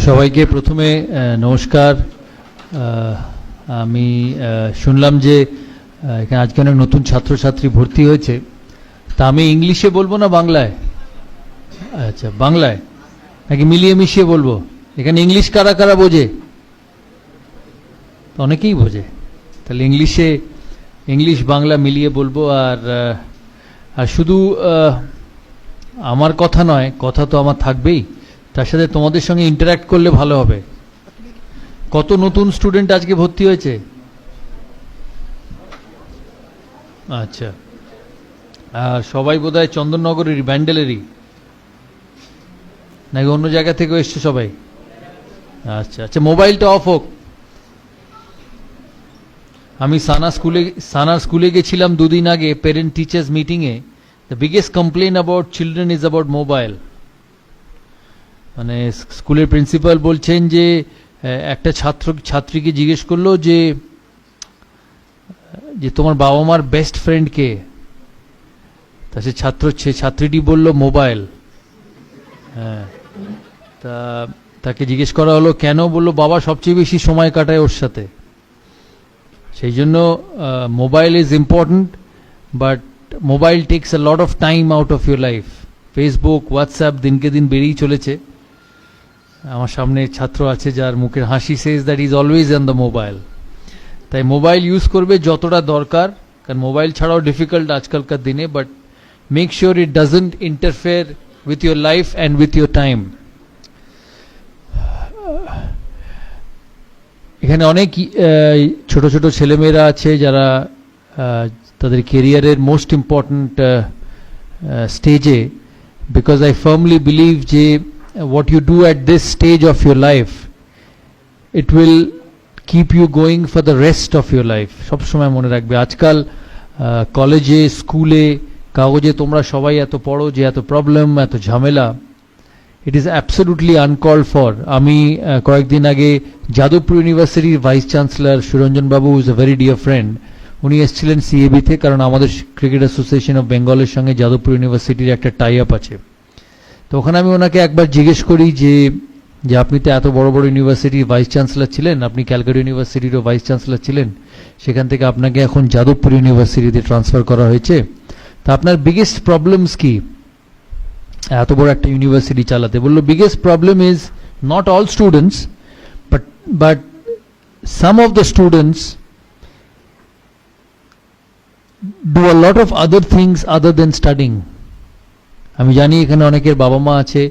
সবাইকে প্রথমে নমস্কার। আমি শুনলাম যে এখানে আজকে অনেক নতুন ছাত্রছাত্রী ভর্তি হয়েছে, তা আমি ইংলিশে বলবো না বাংলায়? আচ্ছা, বাংলায় নাকি মিলিয়ে মিশিয়ে বলবো? এখানে ইংলিশ কারা কারা বোঝে? অনেকেই বোঝে, তাহলে ইংলিশ বাংলা মিলিয়ে বলবো। আর শুধু আমার কথা নয়, কথা তো আমার থাকবেই, তার সাথে তোমাদের সঙ্গে ইন্টারঅ্যাক্ট করলে ভালো হবে। কত নতুন স্টুডেন্ট আজকে ভর্তি হয়েছে? আচ্ছা, আর সবাই বোধহয় চন্দননগরেরই, ব্যান্ডেলেরই, নাকি অন্য জায়গা থেকে এসছে সবাই? আচ্ছা আচ্ছা, মোবাইলটা অফ হোক। আমি সানা স্কুলে গেছিলাম দুদিন আগে প্যারেন্ট টিচার্স মিটিংয়ে। The biggest complain about children is about mobile. মানে স্কুলের প্রিন্সিপাল বলছেন যে একটা ছাত্রীকে জিজ্ঞেস করলো যে তোমার বাবা মার বেস্ট ফ্রেন্ড কে? তা ছাত্রীটি বলল মোবাইল। হ্যাঁ, তাকে জিজ্ঞেস করা হলো কেন? বললো বাবা সবচেয়ে বেশি সময় কাটায় ওর সাথে, সেই জন্য mobile is important, but mobile tax a lot of time out of your life. Facebook, WhatsApp দিনকে দিন বেড়েই চলেছে। আমার সামনে ছাত্র আছে যার মুখের হাসি says that is always on the mobile. তাই মোবাইল ইউজ করবে যতটা দরকার, কারণ মোবাইল ছাড়াও ডিফিকাল্ট আজকালকার দিনে, but make sure it doesn't interfere with your life and with your time. এখানে অনেক ছোট ছোট ছেলেমেয়েরা আছে যারা তাদের কেরিয়ারের মোস্ট ইম্পর্ট্যান্ট স্টেজে, বিকজ আই ফার্মলি বিলিভ যে what you do at this stage of your life, it will keep you going for the rest of your life. সব সময় মনে রাখবে, আজকাল কলেজে, স্কুলে, কাগজে তোমরা সবাই এত পড়ো যে এত প্রবলেম, এত ঝামেলা, it is absolutely uncalled for. আমি কয়েকদিন আগে যাদবপুর ইউনিভার্সিটির vice chancellor Suranjan Babu is a very dear friend, উনি এসেছিলেন সিএবিতে, কারণ আমাদের ক্রিকেট অ্যাসোসিয়েশন অফ বেঙ্গলের সঙ্গে যাদবপুর ইউনিভার্সিটির একটা টাই আপ আছে। তো ওখানে আমি ওনাকে একবার জিজ্ঞেস করি যে আপনি তো এত বড় বড় ইউনিভার্সিটির ভাইস চ্যান্সেলর ছিলেন, আপনি ক্যালকাটা ইউনিভার্সিটিরও ভাইস চ্যান্সেলর ছিলেন, সেখান থেকে আপনাকে এখন যাদবপুর ইউনিভার্সিটিতে ট্রান্সফার করা হয়েছে, তা আপনার বিগেস্ট প্রবলেমস কি এত বড় একটা ইউনিভার্সিটি চালাতে? বললো biggest problem is not all students, but some of the students do a lot of other things other than studying. আমি জানি এখানে অনেকের বাবা মা আছে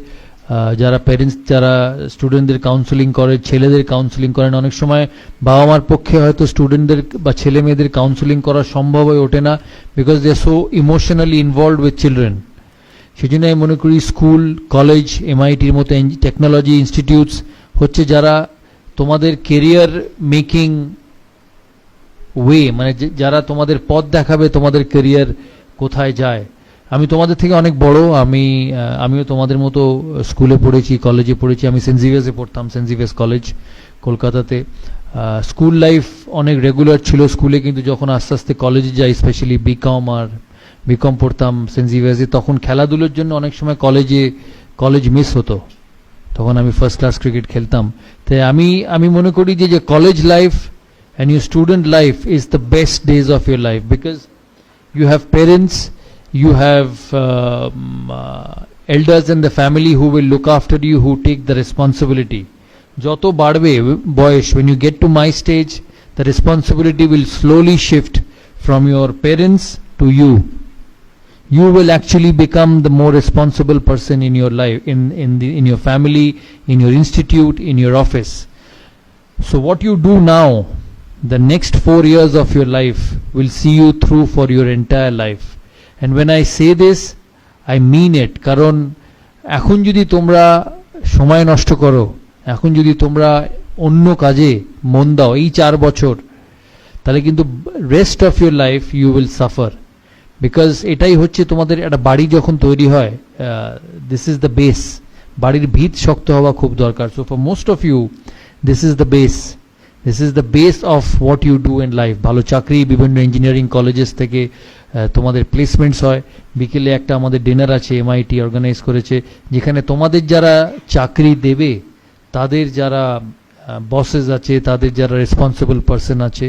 যারা প্যারেন্টস, যারা স্টুডেন্টদের কাউন্সেলিং করে, ছেলেদের কাউন্সেলিং করেন। অনেক সময় বাবা মার পক্ষে হয়তো স্টুডেন্টদের বা ছেলে মেয়েদের কাউন্সেলিং করা সম্ভব হয়ে ওঠে না, because they are so emotionally involved with children. সেই জন্য আমি মনে করি স্কুল, কলেজ, এমআইটির মতো টেকনোলজি ইনস্টিটিউটস হচ্ছে যারা তোমাদের কেরিয়ার মেকিং ওয়ে, মানে যারা তোমাদের পথ দেখাবে তোমাদের কেরিয়ার কোথায় যায়। আমি তোমাদের থেকে অনেক বড়, আমিও তোমাদের মতো স্কুলে পড়েছি, কলেজে পড়েছি। আমি সেন্ট জেভিয়ার্সে পড়তাম, সেন্ট জেভিয়ার্স কলেজ কলকাতাতে। স্কুল লাইফ অনেক রেগুলার ছিল স্কুলে, কিন্তু যখন আস্তে আস্তে কলেজে যাই, স্পেশালি বিকম পড়তাম সেন্ট জেভিয়ার্সে, তখন খেলাধুলোর জন্য অনেক সময় কলেজ মিস হতো, তখন আমি ফার্স্ট ক্লাস ক্রিকেট খেলতাম। তাই আমি মনে করি যে college life and your student life is the best days of your life, because you have parents, you have elders in the family who will look after you, who take the responsibility. Joto badbe boyish, when you get to my stage, the responsibility will slowly shift from your parents to you. You will actually become the more responsible person in your life, in your family, in your institute, in your office. So what you do now, the next 4 years of your life will see you through for your entire life. And when I say this, I mean it, কারণ এখন যদি তোমরা সময় নষ্ট করো, এখন যদি তোমরা অন্য কাজে মন দাও এই 4 বছর, তাহলে কিন্তু rest of your life you will suffer. Because এটাই হচ্ছে তোমাদের একটা বাড়ি যখন তৈরি হয়, দিস ইজ দ্য বেস। বাড়ির ভিত শক্ত হওয়া খুব দরকার। So for most of you this is the base, this is the base of what you do in life. ভালো চাকরি, বিভিন্ন ইঞ্জিনিয়ারিং কলেজেস থেকে তোমাদের প্লেসমেন্টস হয়, বিকেলে একটা আমাদের ডিনার আছে এমআইটি অর্গানাইজ করেছে, যেখানে তোমাদের যারা চাকরি দেবে তাদের যারা বসেস আছে, তাদের যারা রেসপন্সিবল পার্সন আছে,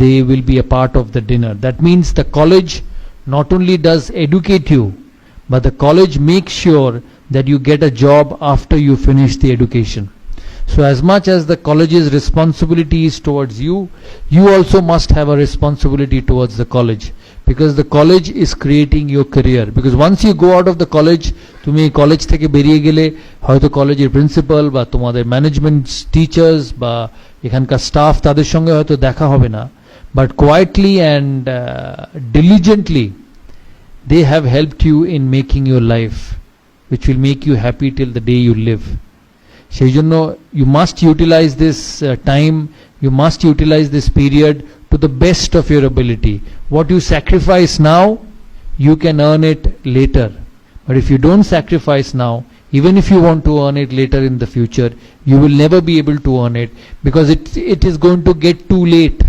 they will be a part of the dinner. That means the college not only does educate you, but the college makes sure that you get a job after you finish the education. So as much as the college's responsibility is towards you, you also must have a responsibility towards the college, because the college is creating your career. Because once you go out of the college, তুমি college থেকে বেরিয়ে গেলে হয়তো কলেজের principal বা তোমাদের management teachers বা এখানকার স্টাফ তাদের সঙ্গে হয়তো দেখা হবে না, but quietly and diligently they have helped you in making your life, which will make you happy till the day you live. সেই জন্য you must utilize this time, you must utilize this period to the best of your ability. What you sacrifice now, you can earn it later. But if you don't sacrifice now, even if you want to earn it later in the future, you will never be able to earn it, because it is going to get too late.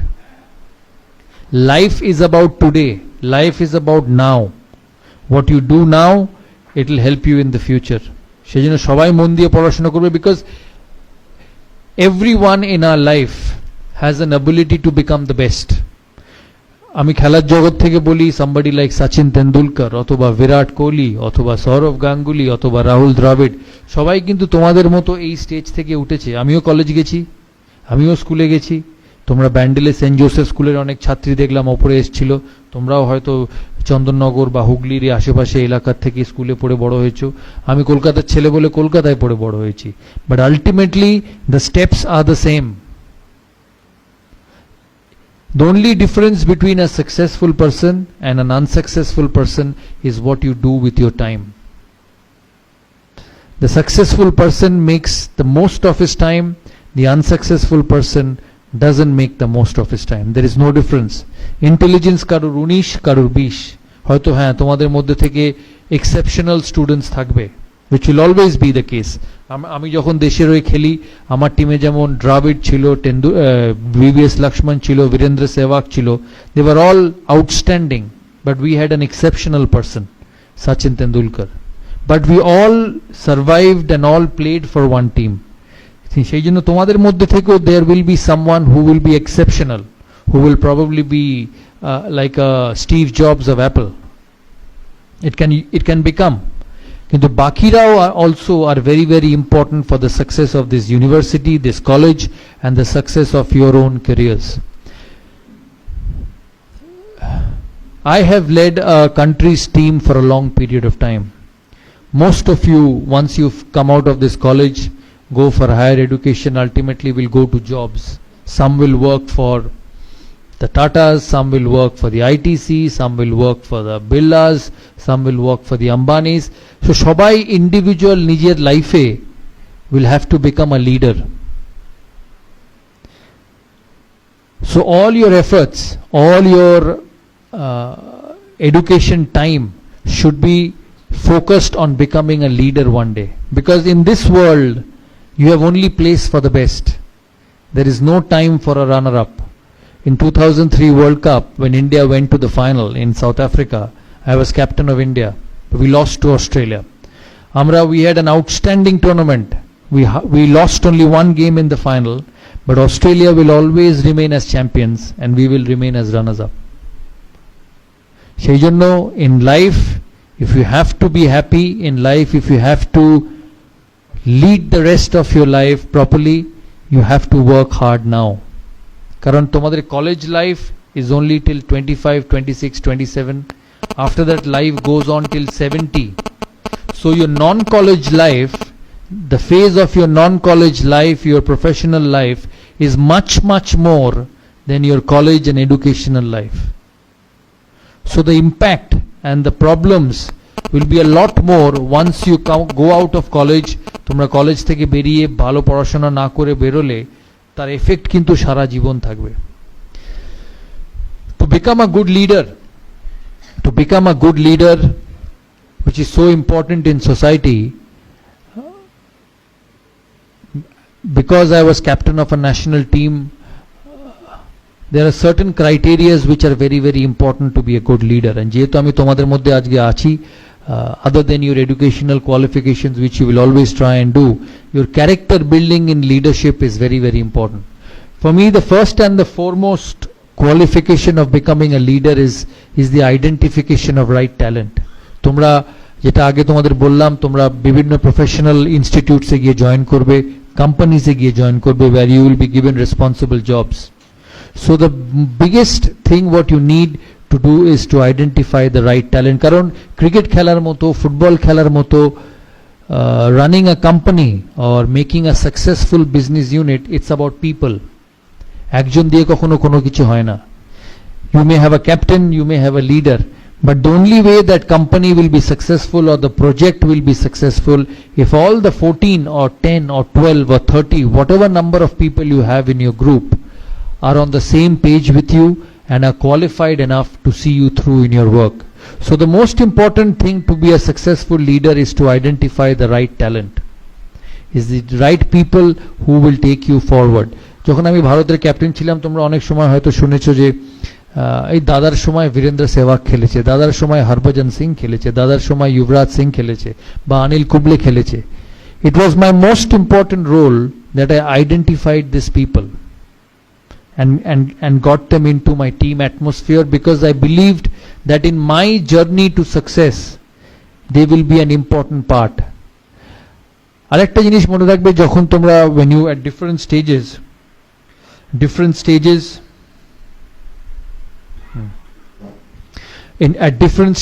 Life is about today, life is about now. What you do now, it will help you in the future. সেই জন্য সবাই মন দিয়ে পড়াশোনা করবে, because everyone in our life has an ability to become the best. আমি খেলার জগৎ থেকে বলি, somebody like সচিন তেন্ডুলকর অথবা বিরাট কোহলি অথবা সৌরভ গাঙ্গুলি অথবা রাহুল দ্রাবিড়, সবাই কিন্তু তোমাদের মতো এই স্টেজ থেকে উঠেছে। আমিও কলেজ গেছি, আমিও স্কুলে গেছি, তোমরা ব্যান্ডেলে সেন্ট জোসেফ স্কুলের অনেক ছাত্রী দেখলাম ওপরে এসেছিল, তোমরাও হয়তো চন্দননগর বা হুগলির আশেপাশে এলাকার থেকে স্কুলে পড়ে বড় হয়েছো। আমি কলকাতার ছেলে বলে কলকাতায় পড়ে বড় হয়েছি, but ultimately the steps are the same. The only difference between a successful person and an unsuccessful person is what you do with your time. The successful person makes the most of his time, the unsuccessful person doesn't make the most of his time. There is no difference. Intelligence কারুর 19 কারুর 20, হয়তো হ্যাঁ তোমাদের মধ্যে থেকে exceptional students থাকবে, which will always be the case. আমি যখন দেশের হয়ে খেলি, আমার টিমে যেমন দ্রাবিড় ছিল, VVS লক্ষ্মণ ছিল, বীরেন্দ্র সেহবাগ ছিল, they were all outstanding, but we had an exceptional person, Sachin Tendulkar. But we all survived and all played for one team. সেই জন্য তোমাদের মধ্যে থেকেও there will be someone who will be exceptional, who will probably be like a Steve Jobs of Apple. It can become. কিন্তু বাকিরাও also are very very important for the success of this university, this college, and the success of your own careers. I have led a country's team for a long period of time. Most of you, once you've come out of this college, go for higher education, ultimately will go to jobs. Some will work for the Tatas, some will work for the ITC, some will work for the Birlas, some will work for the Ambanis. So সবাই individual নিজের লাইফে will have to become a leader. So all your efforts, all your education time should be focused on becoming a leader one day, because in this world you have only place for the best. There is no time for a runner-up. In 2003 World Cup, when India went to the final in South Africa, I was captain of India. We lost to Australia. We had an outstanding tournament. We lost only one game in the final, but Australia will always remain as champions and we will remain as runners-up. সেই জন্য in life, if you have to be happy in life, if you have to lead the rest of your life properly, you have to work hard now. কারণ তোমাদের college life is only till 25, 26, 27. After that life goes on till 70. So your non-college life, the phase of your non-college life, your professional life is much much more than your college and educational life. So the impact and the problems will be a lot more once you go out of college. তোমরা college থেকে বেরিয়ে ভালো পড়াশোনা না করে বেরোলে তার effect কিন্তু সারা জীবন থাকবে। To become a good leader, which is so important in society, because I was captain of a national team, there are certain criterias which are very very important to be a good leader, and যেহেতু আমি তোমাদের মধ্যে আজকে আছি, other than your educational qualifications which you will always try and do, your character building in leadership is very very important. For me, the first and the foremost qualification of becoming a leader is the identification of right talent. তোমরা যেটা আগে তোমাদের বললাম, তোমরা বিভিন্ন professional ইনস্টিটিউটসে গিয়ে join করবে, কোম্পানিজে গিয়ে জয়েন করবে, where you will be given responsible jobs. So the biggest thing what you need to do is to identify the right talent. কারণ ক্রিকেট খেলার মতো, ফুটবল খেলার মতো, running a company or making a successful business unit, it's about people. একজন দিয়ে কখনো কোনো কিছু হয় না. You may have a captain, you may have a leader, but the only way that company will be successful or the project will be successful if all the 14 or 10 or 12 or 30, whatever number of people you have in your group, are on the same page with you and are qualified enough to see you through in your work. So the most important thing to be a successful leader is to identify the right talent, is the right people who will take you forward. যখন আমি ভারতের captain ছিলাম, তোমরা অনেক সময় হয়তো শুনেছো যে এই দাদার সময় বীরেন্দ্র সেহবাগ খেলেছে, দাদার সময় হরভজন সিং খেলেছে, দাদার সময় যুবরাজ সিং খেলেছে, বা অনিল কুম্বলে খেলেছে. It was my most important role that I identified these people and got them into my team atmosphere, because I believed that in my journey to success they will be an important part. আরেকটা জিনিস মনে রাখবে, যখন তোমরা when you at different stages at different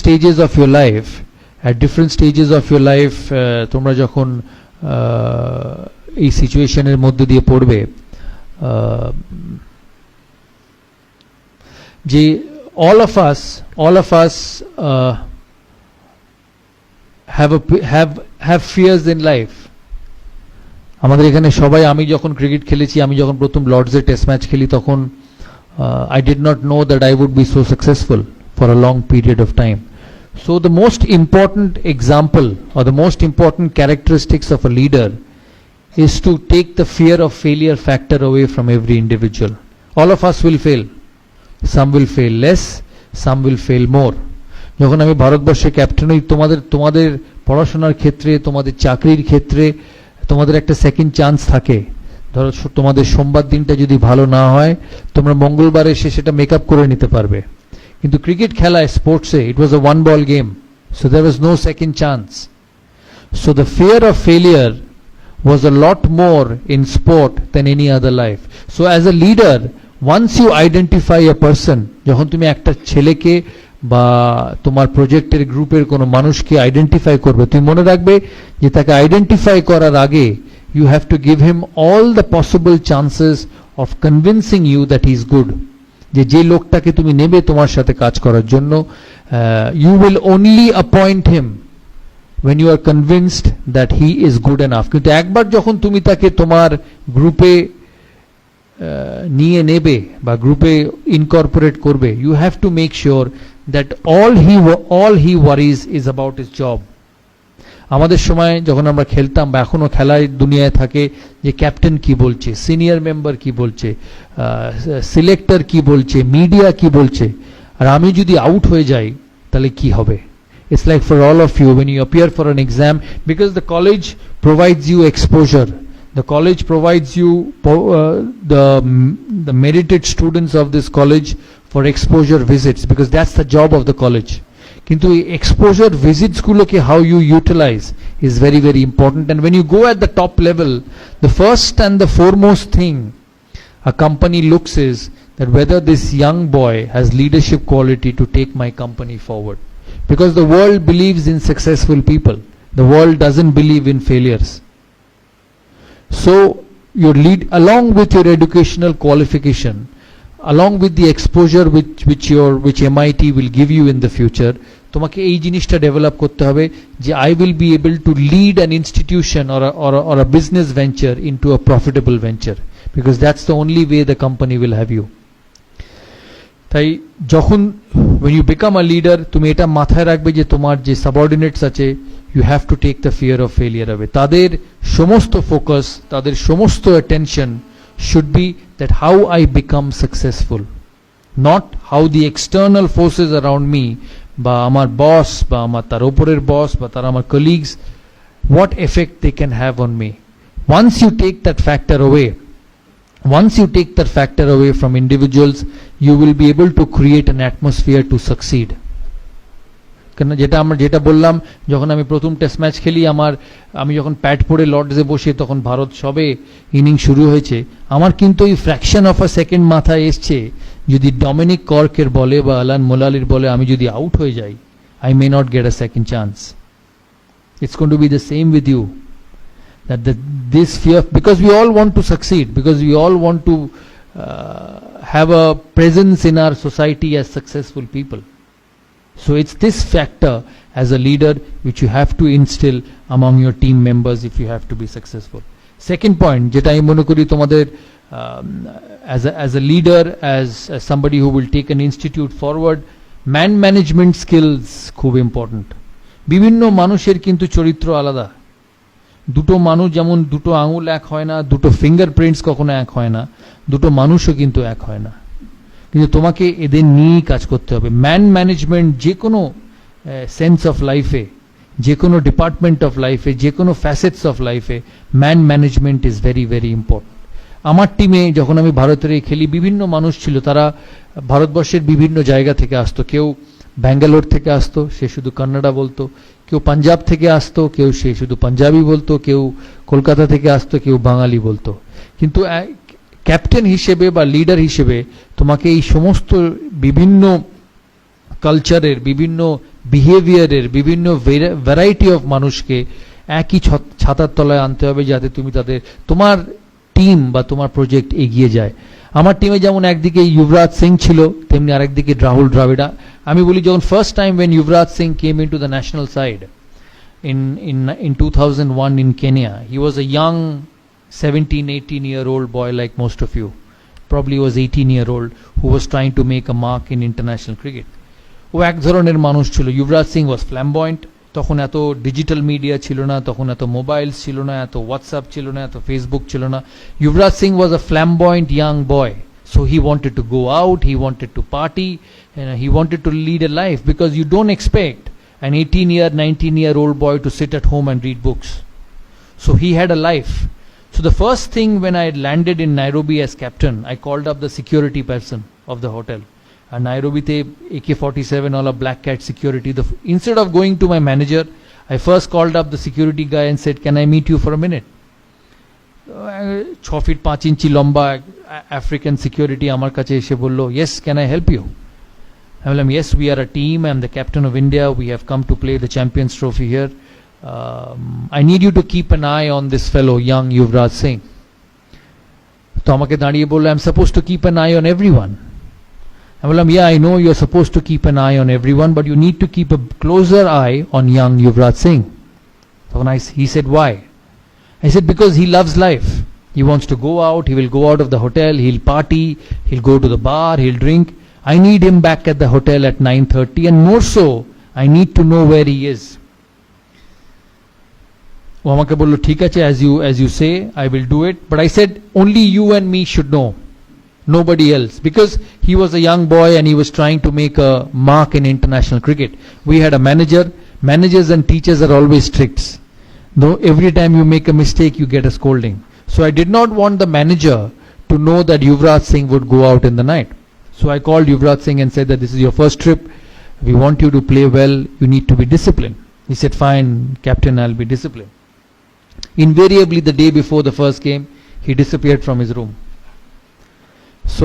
stages of your life, তোমরা যখন এই সিচুয়েশনের মধ্যে দিয়ে পড়বে, যে all of us have fears in life. আমাদের এখানে সবাই, আমি যখন ক্রিকেট খেলেছি, আমি যখন প্রথম লর্ডসে টেস্ট ম্যাচ খেলি, তখন I did not know that I would be so successful for a long period of time. So the most important example or the most important characteristics of a leader is to take the fear of failure factor away from every individual. All of us will fail. Some will fail less, some will fail more. যখন আমি ভারতবর্ষের captain হই, তোমাদের পড়াশোনার ক্ষেত্রে, তোমাদের চাকরির ক্ষেত্রে তোমাদের একটা সেকেন্ড চান্স থাকে. ধরো তোমাদের সোমবার দিনটা যদি ভালো না হয়, তোমরা মঙ্গলবার এসে সেটা মেকআপ করে নিতে পারবে. কিন্তু ক্রিকেট খেলায়, স্পোর্টসে, it was a one ball game, so there was no second chance. So the fear of failure was a lot more in sport than any other life. So as a leader, once you identify a person, যখন তুমি একটা ছেলেকে বা তোমার প্রজেক্টের গ্রুপের কোনো মানুষকে আইডেন্টিফাই করবে, তুমি মনে রাখবে যে তাকে আইডেন্টিফাই করার আগে you have to give him all the possible chances of convincing you that he is good. যে লোকটাকে তুমি নেবে তোমার সাথে কাজ করার জন্য, you will only appoint him when you are convinced that he is good enough. কিন্তু একবার যখন তুমি তাকে তোমার গ্রুপে নিয়ে নেবে বা গ্রুপে ইনকর্পোরেট করবে, you have to make sure that all he worries is about his job. আমাদের সময় যখন আমরা খেলতাম, বা এখনো খেলায় দুনিয়ায় থাকে, যে ক্যাপ্টেন কি বলছে, সিনিয়র মেম্বার কি বলছে, সিলেক্টর কি বলছে, মিডিয়া কি বলছে, আর আমি যদি আউট হয়ে যাই তাহলে কি হবে? It's like for all of you when you appear for an exam, because the college provides you exposure, the college provides you the merited students of this college for exposure visits, because that's the job of the college. কিন্তু এই exposure visits গুলোকে how you utilize is very very important. And when you go at the top level, the first and the foremost thing a company looks is that whether this young boy has leadership quality to take my company forward. Because the world believes in successful people, the world doesn't believe in failures. So your lead, along with your educational qualification, along with the exposure which MIT will give you in the future, তোমাকে এই জিনিসটা develop করতে হবে যে I will be able to lead an institution or a business venture into a profitable venture, because that's the only way the company will have you. তাই যখন when you become a leader, তুমি এটা মাথায় রাখবে যে তোমার যে সাবঅর্ডিনেটস আছে, you have to take the fear of failure away. তাদের সমস্ত ফোকাস, তাদের সমস্ত attention should be that how I become successful. not how the external forces around me, বা আমার বস বা আমার তার উপরের বস বা তারা আমার colleagues, what effect they can have on me. Once you take that factor away, from individuals, you will be able to create an atmosphere to succeed. কেন যেটা বললাম, যখন আমি প্রথম টেস্ট ম্যাচ খেলি, আমি যখন প্যাড পরে লর্ডসে বসে, তখন ভারত সবে ইনিংস শুরু হয়েছে, আমার কিন্তু এই ফ্র্যাকশন অফ আ সেকেন্ড মাথায় এসছে, যদি ডমিনিক কর্কের বলে বা অ্যালান মোলালির বলে আমি যদি আউট হয়ে যাই, I may not get a second chance. It's going to be the same with you. This fear, because we all want to succeed, because we all want to have a presence in our society as successful people. So it's this factor as a leader which you have to instill among your team members if you have to be successful. Second point, jeta ami mone kori tomader as a leader, as somebody who will take an institute forward, man management skills খুব important. বিভিন্ন মানুষের কিন্তু চরিত্র আলাদা। দুটো মানুষ যেমন দুটো আঙুল এক হয় না, দুটো ফিঙ্গারপ্রিন্টস কখনো এক হয় না, দুটো মানুষও কিন্তু এক হয় না, কিন্তু তোমাকে এদের নিয়েই কাজ করতে হবে। ম্যান ম্যানেজমেন্ট যে কোনো সেন্স অফ লাইফে, যে কোনো ডিপার্টমেন্ট অফ লাইফে, যে কোনো ফ্যাসেটস অফ লাইফে man management is very very important. আমার টিমে যখন আমি ভারতের খেলি, বিভিন্ন মানুষ ছিল, তারা ভারতবর্ষের বিভিন্ন জায়গা থেকে আসতো। কেউ ব্যাঙ্গালোর থেকে আসতো, সে শুধু কন্নড়া বলতো, কেউ পাঞ্জাব থেকে আসতো, কেউ সে শুধু পাঞ্জাবি বলতো, কেউ কলকাতা থেকে আসতো, কেউ বাঙালি বলতো। কিন্তু ক্যাপ্টেন হিসেবে বা লিডার হিসেবে তোমাকে এই সমস্ত বিভিন্ন কালচারের, বিভিন্ন বিহেভিয়ারের, বিভিন্ন ভ্যারাইটি অফ মানুষকে একই ছাতার তলায় আনতে হবে, যাতে তুমি তোমার টিম বা তোমার প্রজেক্ট এগিয়ে যায়। আমার টিমে যেমন একদিকে যুবরাজ সিং ছিল, তেমনি আরেকদিকে রাহুল দ্রাবিড়া। আমি বলি, যখন first time when Yuvraj Singh came into the national side in 2001 in Kenya, he was a young 17-18-year-old boy like most of you. Probably was 18-year-old who was trying to make a mark in international cricket. ও এক ধরনের মানুষ ছিল। Yuvraj Singh was flamboyant. তখন এত digital media ছিল না, তখন এত মোবাইল ছিল না, এত হোয়াটসঅ্যাপ ছিল না, এত ফেসবুক ছিল না। Yuvraj Singh was a flamboyant young boy. So he wanted to go out, he wanted to party, and he wanted to lead a life, because you don't expect an 19-year old boy to sit at home and read books. So he had a life. So the first thing when I landed in Nairobi as captain, I called up the security person of the hotel. And Nairobi te AK-47 all a black cat security. Instead of going to my manager, I first called up the security guy and said, "Can I meet you for a minute?" 6 feet 5 inch লম্বা African security আমার কাছে এসে বলল, "Yes, can I help you?" I told him, "Yes, we are a team. I am the captain of India. We have come to play the Champions Trophy here. I need you to keep an eye on this fellow, young Yuvraj Singh." তো আমাকে দাঁড়িয়ে বলল, "I'm supposed to keep an eye on everyone." I told him, "Yeah, I know you're supposed to keep an eye on everyone, but you need to keep a closer eye on young Yuvraj Singh." So he said, "Why?" I said, "Because he loves life. He wants to go out, he will go out of the hotel, he'll party, he'll go to the bar, he'll drink. I need him back at the hotel at 9:30, and more so, I need to know where he is." ও আমাকে বলল, "ঠিক আছে, as you say, I will do it." But I said, "Only you and me should know, nobody else," because he was a young boy and he was trying to make a mark in international cricket. We had a manager. Managers and teachers are always strict. Though every time you make a mistake, you get a scolding. So I did not want the manager to know that Yuvraj Singh would go out in the night. So I called Yuvraj Singh and said that this is your first trip. We want you to play well. You need to be disciplined. He said, "Fine, captain, I'll be disciplined." Invariably, the day before the first game, he disappeared from his room. So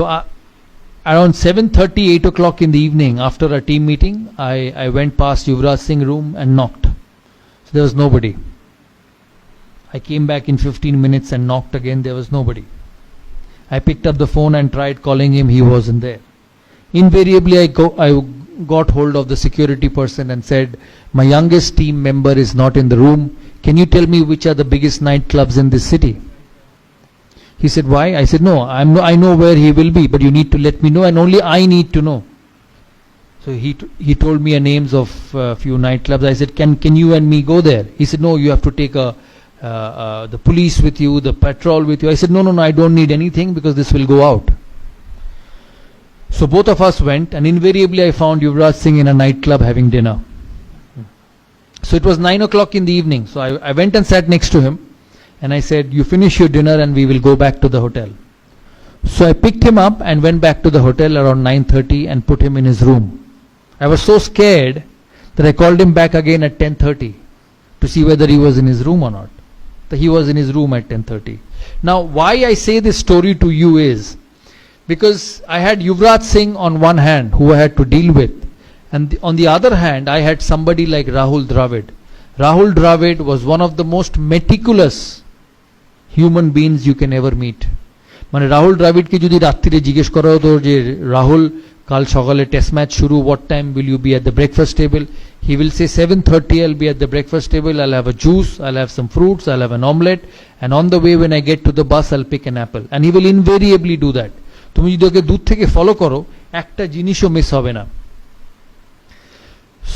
around 7:30, 8 o'clock in the evening, after a team meeting, I went past Yuvraj Singh's room and knocked. So there was nobody. I came back in 15 minutes and knocked again. There was nobody. I picked up the phone and tried calling him. He wasn't there. Invariably, I got hold of the security person and said, "My youngest team member is not in the room. Can you tell me which are the biggest nightclubs in this city?" He said, "Why?" I said, "No, I know where he will be, but you need to let me know, and only I need to know." So he told me names of a few nightclubs. I said, "Can you and me go there?" He said, "No, you have to take the police with you, the patrol with you." I said, no, I don't need anything, because this will go out. So both of us went, and invariably I found Yuvraj Singh in a nightclub having dinner. So it was 9 o'clock in the evening. So I went and sat next to him, and I said, "You finish your dinner and we will go back to the hotel." So I picked him up and went back to the hotel around 9:30 and put him in his room. I was so scared that I called him back again at 10:30 to see whether he was in his room or not. So he was in his room at 10:30. Now why I say this story to you is because I had Yuvraj Singh on one hand who I had to deal with, and on the other hand I had somebody like Rahul Dravid. Rahul Dravid was one of the most meticulous human beings you can ever meet. মানে রাহুল দ্রাবিডকে যদি রাত্রিরে জিজ্ঞেস করা হতো যে রাহুল কাল সকালে test match শুরু, what time will you be at the breakfast table, he will say 7:30 I'll be at the breakfast table, I'll have a juice, I'll have some fruits, I'll have an omelette, and on the way when I get to the bus I'll pick an apple, and he will invariably do that. তুমি যদি ওকে দূর থেকে follow করো একটা জিনিসও miss হবে না.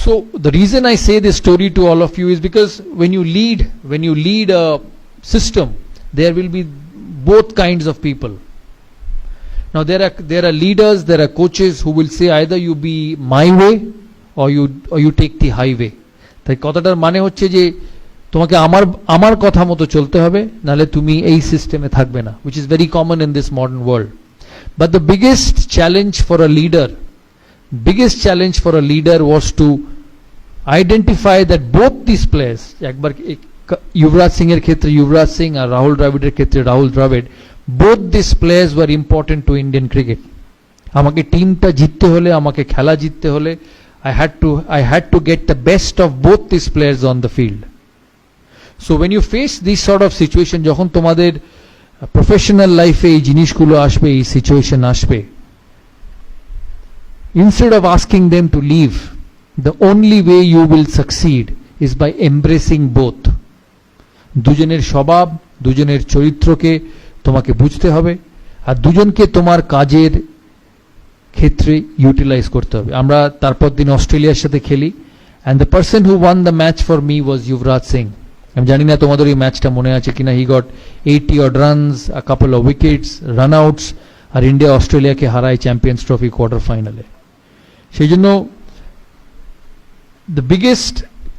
So the reason I say this story to all of you is because when you lead a system, there will be both kinds of people. Now there are leaders, there are coaches who will say either you be my way or you take the highway. তাই কথাটার মানে হচ্ছে যে তোমাকে আমার কথা মতো চলতে হবে, নালে তুমি এই সিস্টেমে থাকবে না, which is very common in this modern world. But the biggest challenge for a leader was to identify that both these players, একবার युवराज सिंह क्षेत्र युवराज सिंह और राहुल द्रविडर क्षेत्र Rahul Dravid, both these players were important to Indian cricket. আমাকে টিমটা জিততে হলে, আমাকে খেলা জিততে হলে I had to get the best of both these players on the field. So when you face this sort of situation, যখন তোমাদের প্রফেশনাল লাইফে এই জিনিসগুলো আসবে, এই সিচুয়েশন আসবে, instead of asking them to leave, the only way you will succeed is by embracing both. দুজনের স্বভাব, দুজনের চরিত্রকে তোমাকে বুঝতে হবে, আর দুজনকে তোমার কাজের ক্ষেত্রে ইউটিলাইজ করতে হবে. আমরা তারপর দিন অস্ট্রেলিয়ার সাথে খেলি, and the person who won the match for me was Yuvraj Singh. আমি জানি না তোমাদের এই ম্যাচটা মনে আছে কিনা. he got 80 odd runs, a couple of wickets, run outs, আর ইন্ডিয়া অস্ট্রেলিয়াকে হারায় চ্যাম্পিয়ন্স ট্রফি কোয়ার্টার ফাইনালে. সেই জন্য the biggest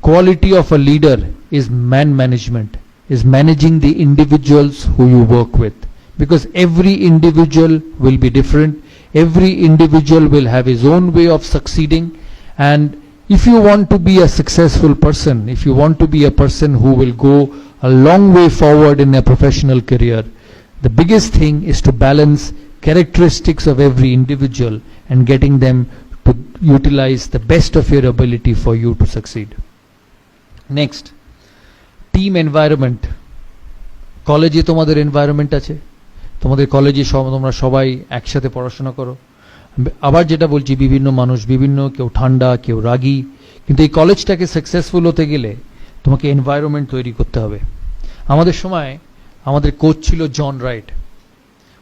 quality of a leader is man management, is managing the individuals who you work with, because every individual will be different, every individual will have his own way of succeeding, and if you want to be a successful person, if you want to be a person who will go a long way forward in a professional career, the biggest thing is to balance characteristics of every individual and getting them to utilize the best of your ability for you to succeed. Next, team environment. কলেজে তোমাদের environment আছে, তোমাদের কলেজে তোমরা সবাই একসাথে পড়াশোনা করো, আবার যেটা বলছি বিভিন্ন মানুষ বিভিন্ন, কেউ ঠান্ডা কেউ রাগী, কিন্তু এই কলেজটাকে সাকসেসফুল হতে গেলে তোমাকে এনভায়রনমেন্ট তৈরি করতে হবে. আমাদের সময় আমাদের কোচ ছিল জন রাইট,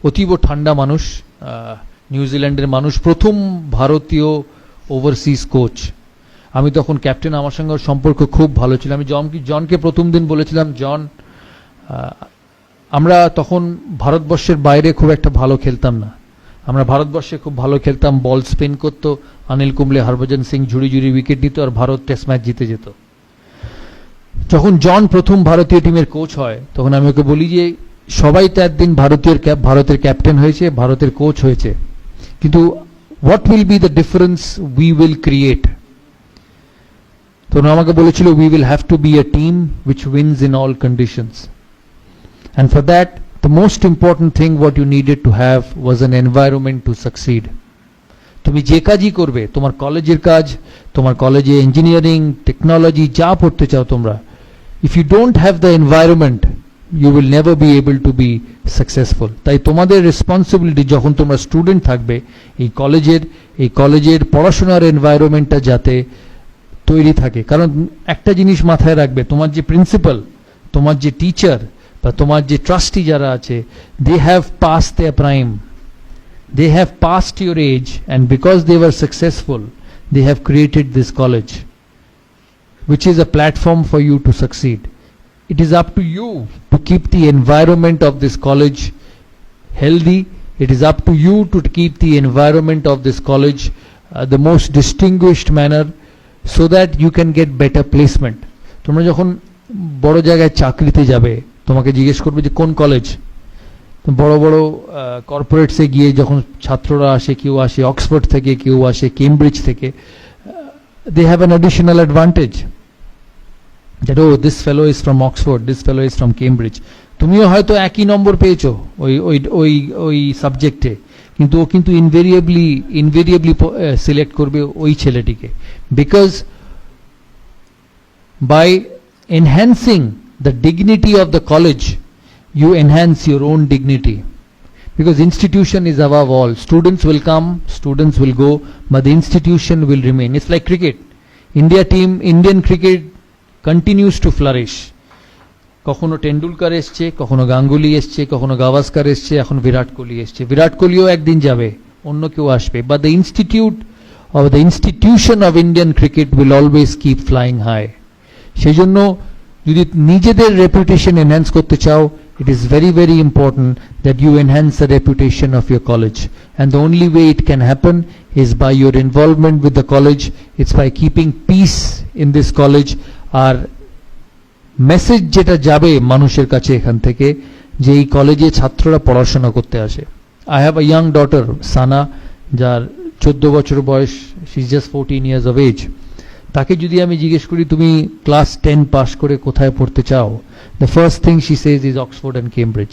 অতীব ঠান্ডা মানুষ, নিউজিল্যান্ডের মানুষ, প্রথম ভারতীয় ওভারসিজ কোচ. আমি তখন ক্যাপ্টেন, আমার সঙ্গে সম্পর্ক খুব ভালো ছিল. আমি জনকে প্রথম দিন বলেছিলাম, জন আমরা তখন ভারতবর্ষের বাইরে খুব একটা ভালো খেলতাম না, আমরা ভারতবর্ষে খুব ভালো খেলতাম, বল স্পিন করতো, অনিল কুম্বলে হরভজন সিং ঝুড়ি ঝুড়ি উইকেট নিত, আর ভারত টেস্ট ম্যাচ জিতে যেত. যখন জন প্রথম ভারতীয় টিমের কোচ হয় তখন আমি ওকে বলি যে সবাই তো একদিন ভারতের ক্যাপ্টেন হয়েছে, ভারতের কোচ হয়েছে, কিন্তু what will be the difference we will create. তখন আমাকে বলেছিল, we will have to be a team which wins in all conditions, and for that the most important thing what you needed to have was an environment to succeed. তুমি যে কাজই করবে, তোমার কলেজের কাজ, তোমার কলেজে ইঞ্জিনিয়ারিং টেকনোলজি যা পড়তে চাও তোমরা, if you don't have the environment you will never be able to be successful. তাই তোমাদের রেসপন্সিবিলিটি যখন তোমরা স্টুডেন্ট থাকবে, এই কলেজের পড়াশোনার এনভায়রনমেন্টটা যাতে তৈরি থাকে. কারণ একটা জিনিস মাথায় রাখবে, তোমার যে প্রিন্সিপাল, তোমার যে টিচার বা তোমার যে ট্রাস্টি যারা আছে, they have passed their prime, they have passed your age, and because they were successful they have created this college which is a platform for you to succeed. It is up to you to keep the environment of this college healthy It is up to you to keep the environment of this college the most distinguished manner so that you can get better placement. তোমরা যখন বড় জায়গায় চাকরিতে যাবে তোমাকে জিজ্ঞেস করবে যে কোন কলেজ, বড় বড় কর্পোরেটসে গিয়ে যখন ছাত্ররা আসে, কেউ আসে অক্সফোর্ড থেকে, কেউ আসে কেমব্রিজ থেকে, they have an additional advantage that oh this fellow is from Oxford, this fellow is from Cambridge. তুমিও হয়তো একই নম্বর পেয়েছো ওই ওই ওই ওই সাবজেক্টে, কিন্তু ও কিন্তু ইনভেরিয়েবলি সিলেক্ট করবে ওই ছেলেটিকে, because by enhancing the dignity of the college you enhance your own dignity, because institution is above all. Students will come, students will go, but the institution will remain. It's like cricket. Indian cricket continues to flourish. কখনো টেন্ডুলকার এসছে, কখনো গাঙ্গুলি এসছে, কখনো গাভাস্কার এসছে, এখন বিরাট কোহলি এসছে। বিরাট কোহলিও একদিন যাবে, অন্য কেউ আসবে, but the institution of Indian cricket will always keep flying high. সেই জন্য যদি নিজেদের রেপুটেশন এনহ্যান্স করতে চাও, it is very very important that you enhance the reputation of your college, and the only way it can happen is by your involvement with the college. It's by keeping peace in this college. আর message যেটা যাবে মানুষের কাছে এখান থেকে, যে এই কলেজে ছাত্ররা পড়াশোনা করতে আসে। I have a young daughter Sana, যার 14 বছর বয়স, she is just 14 years of age. তাকে যদি আমি জিজ্ঞেস করি তুমি ক্লাস 10 পাস করে কোথায় পড়তে চাও, the first thing she says is Oxford and Cambridge.